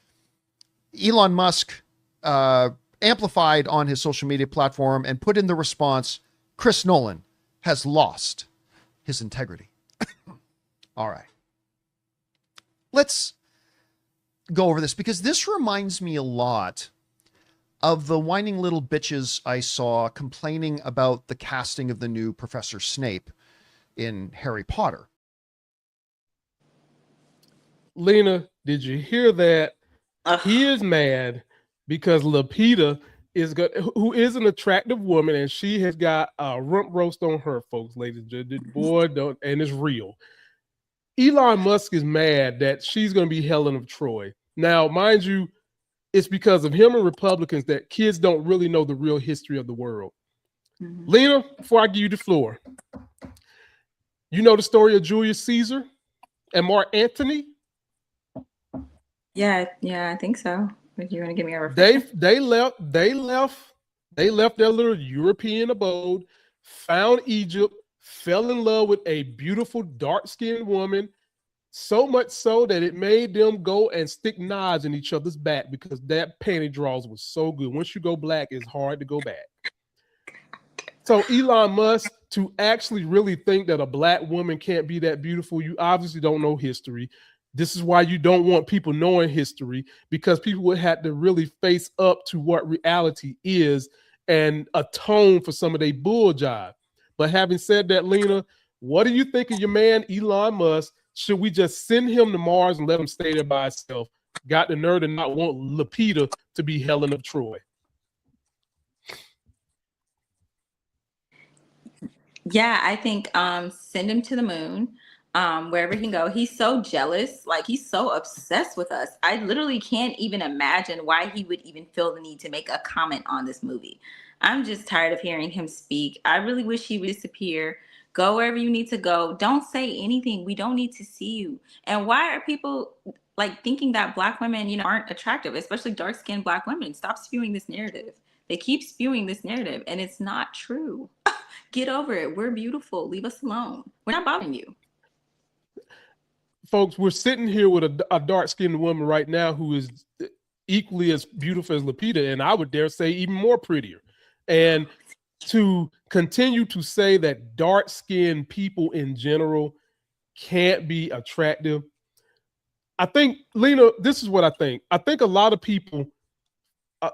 Elon Musk amplified on his social media platform and put in the response, Chris Nolan has lost his integrity. All right. Let's go over this because this reminds me a lot of the whining little bitches I saw complaining about the casting of the new Professor Snape in Harry Potter. Lena, did you hear that? He is mad because Lupita who is an attractive woman, and she has got a rump roast on her, folks, ladies and gentlemen. Boy, don't, and it's real. Elon Musk is mad that she's going to be Helen of Troy. Now, mind you, it's because of him and Republicans that kids don't really know the real history of the world. Mm-hmm. Lena, before I give you the floor, you know the story of Julius Caesar and Mark Antony? Yeah, I think so. But you want to give me a refresher? They left their little European abode, found Egypt, fell in love with a beautiful dark-skinned woman, so much so that it made them go and stick knives in each other's back because that panty draws was so good. Once you go black, it's hard to go back. So Elon Musk, to actually really think that a black woman can't be that beautiful, you obviously don't know history. This is why you don't want people knowing history, because people would have to really face up to what reality is and atone for some of their bull jive. But having said that, Lena, what do you think of your man, Elon Musk? Should we just send him to Mars and let him stay there by himself? Got the nerve to not want Lupita to be Helen of Troy. Yeah, I think send him to the moon. Wherever he can go. He's so jealous, like he's so obsessed with us. I literally can't even imagine why he would even feel the need to make a comment on this movie. I'm just tired of hearing him speak. I really wish he would disappear. Go wherever you need to go. Don't say anything. We don't need to see you. And why are people like thinking that black women, aren't attractive, especially dark-skinned black women? Stop spewing this narrative. They keep spewing this narrative and it's not true. Get over it. We're beautiful. Leave us alone. We're not bothering you. Folks, we're sitting here with a dark-skinned woman right now who is equally as beautiful as Lupita, and I would dare say even more prettier. And to continue to say that dark-skinned people in general can't be attractive, I think, Lena, this is what I think. I think a lot of people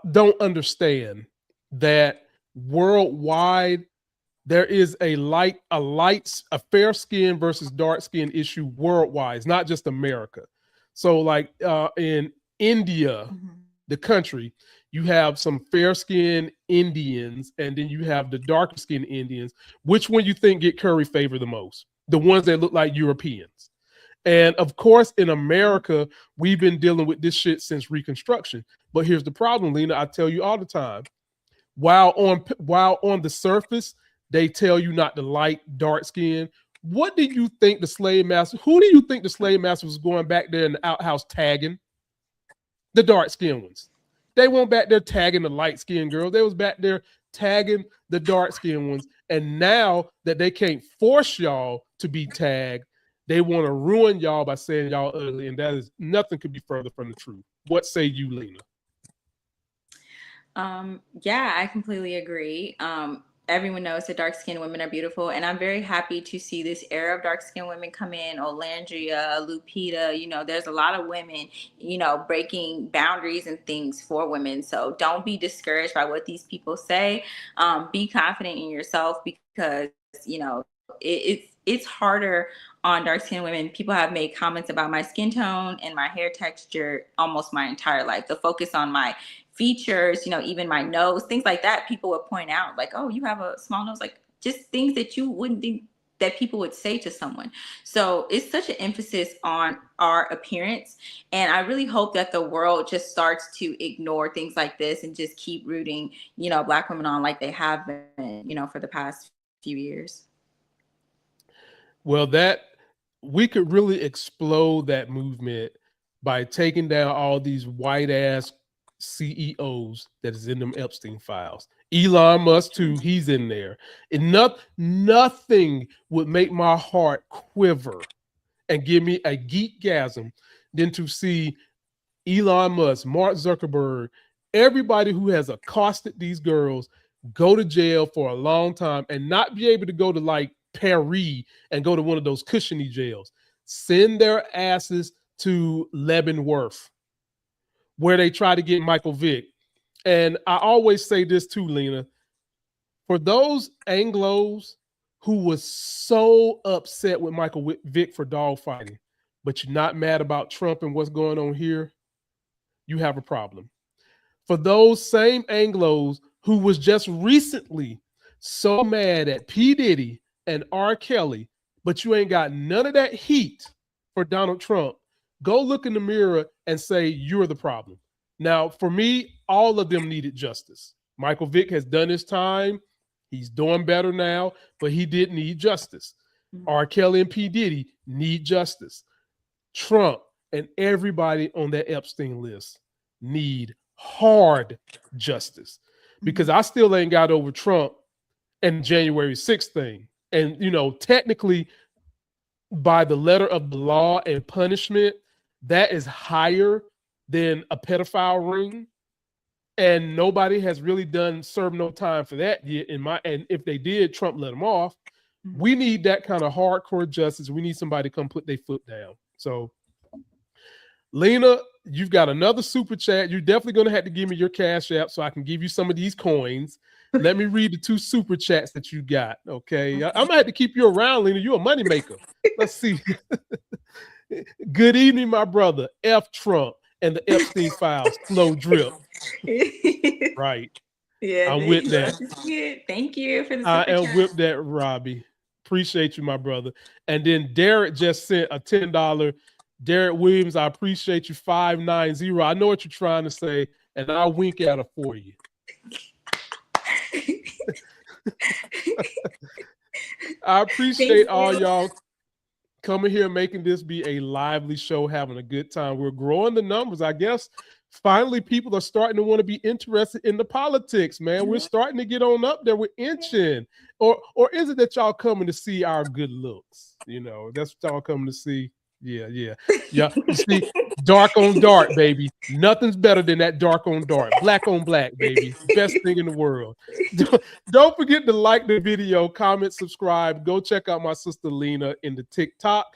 don't understand that worldwide there is a fair skin versus dark skin issue worldwide. It's not just America. So like in India, the country, you have some fair skinned Indians and then you have the darker skinned Indians. Which one you think get curry favor the most? The ones that look like Europeans. And of course, in America, we've been dealing with this shit since Reconstruction. But here's the problem, Lena, I tell you all the time. While on the surface, they tell you not to like dark skin. What do you think the slave master? Who do you think the slave master was going back there in the outhouse tagging? The dark skinned ones. They weren't back there tagging the light-skinned girls. They was back there tagging the dark-skinned ones. And now that they can't force y'all to be tagged, they want to ruin y'all by saying y'all ugly. And that is nothing could be further from the truth. What say you, Lena? Yeah, I completely agree. Everyone knows that dark-skinned women are beautiful, and I'm very happy to see this era of dark-skinned women come in. Olandria, Lupita, there's a lot of women, breaking boundaries and things for women. So don't be discouraged by what these people say. Be confident in yourself, because it's harder on dark-skinned women. People have made comments about my skin tone and my hair texture almost my entire life. The focus on my features, even my nose, things like that, people would point out, like, oh, you have a small nose, like just things that you wouldn't think that people would say to someone. So it's such an emphasis on our appearance. And I really hope that the world just starts to ignore things like this and just keep rooting, Black women on like they have been, for the past few years. Well, we could really explode that movement by taking down all these white ass CEOs that is in them Epstein files. Elon Musk too, he's in there. And nothing would make my heart quiver and give me a geekgasm than to see Elon Musk, Mark Zuckerberg, everybody who has accosted these girls go to jail for a long time and not be able to go to like Paris and go to one of those cushiony jails. Send their asses to Leavenworth, where they try to get Michael Vick. And I always say this too, Lena, for those Anglos who was so upset with Michael Vick for dogfighting, but you're not mad about Trump and what's going on here, you have a problem. For those same Anglos who was just recently so mad at P. Diddy and R. Kelly, but you ain't got none of that heat for Donald Trump, go look in the mirror and say you're the problem. Now, for me, all of them needed justice. Michael Vick has done his time. He's doing better now, but he did need justice. R. Kelly and P. Diddy need justice. Trump and everybody on that Epstein list need hard justice, because I still ain't got over Trump and January 6th thing. And, technically, by the letter of the law and punishment, that is higher than a pedophile ring. And nobody has really served no time for that yet. And if they did, Trump let them off. We need that kind of hardcore justice. We need somebody to come put their foot down. So, Lena, you've got another super chat. You're definitely going to have to give me your Cash App so I can give you some of these coins. Let me read the 2 super chats that you got. Okay. I'm going to have to keep you around, Lena. You're a moneymaker. Let's see. Good evening, my brother. F Trump and the Epstein files. Slow drip. Right. Yeah. I'm with that. Thank you for the super I am chat. with that, Robbie. Appreciate you, my brother. And then Derek just sent a $10. Derek Williams, I appreciate you. 590. I know what you're trying to say, and I'll wink at her for you. I appreciate all y'all coming here, making this be a lively show, having a good time. We're growing the numbers. I guess finally people are starting to want to be interested in the politics, man. We're starting to get on up there. We're inching. Or is it that y'all coming to see our good looks? That's what y'all coming to see. Yeah. You see, dark on dark, baby. Nothing's better than that dark on dark. Black on black, baby. Best thing in the world. Don't forget to like the video, comment, subscribe. Go check out my sister Lena in the TikTok.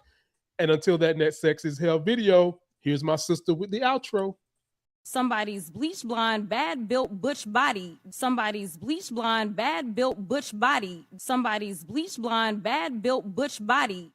And until that next Sex is Hell video, here's my sister with the outro. Somebody's bleach blonde, bad built butch body. Somebody's bleach blonde, bad built butch body. Somebody's bleach blonde, bad built butch body.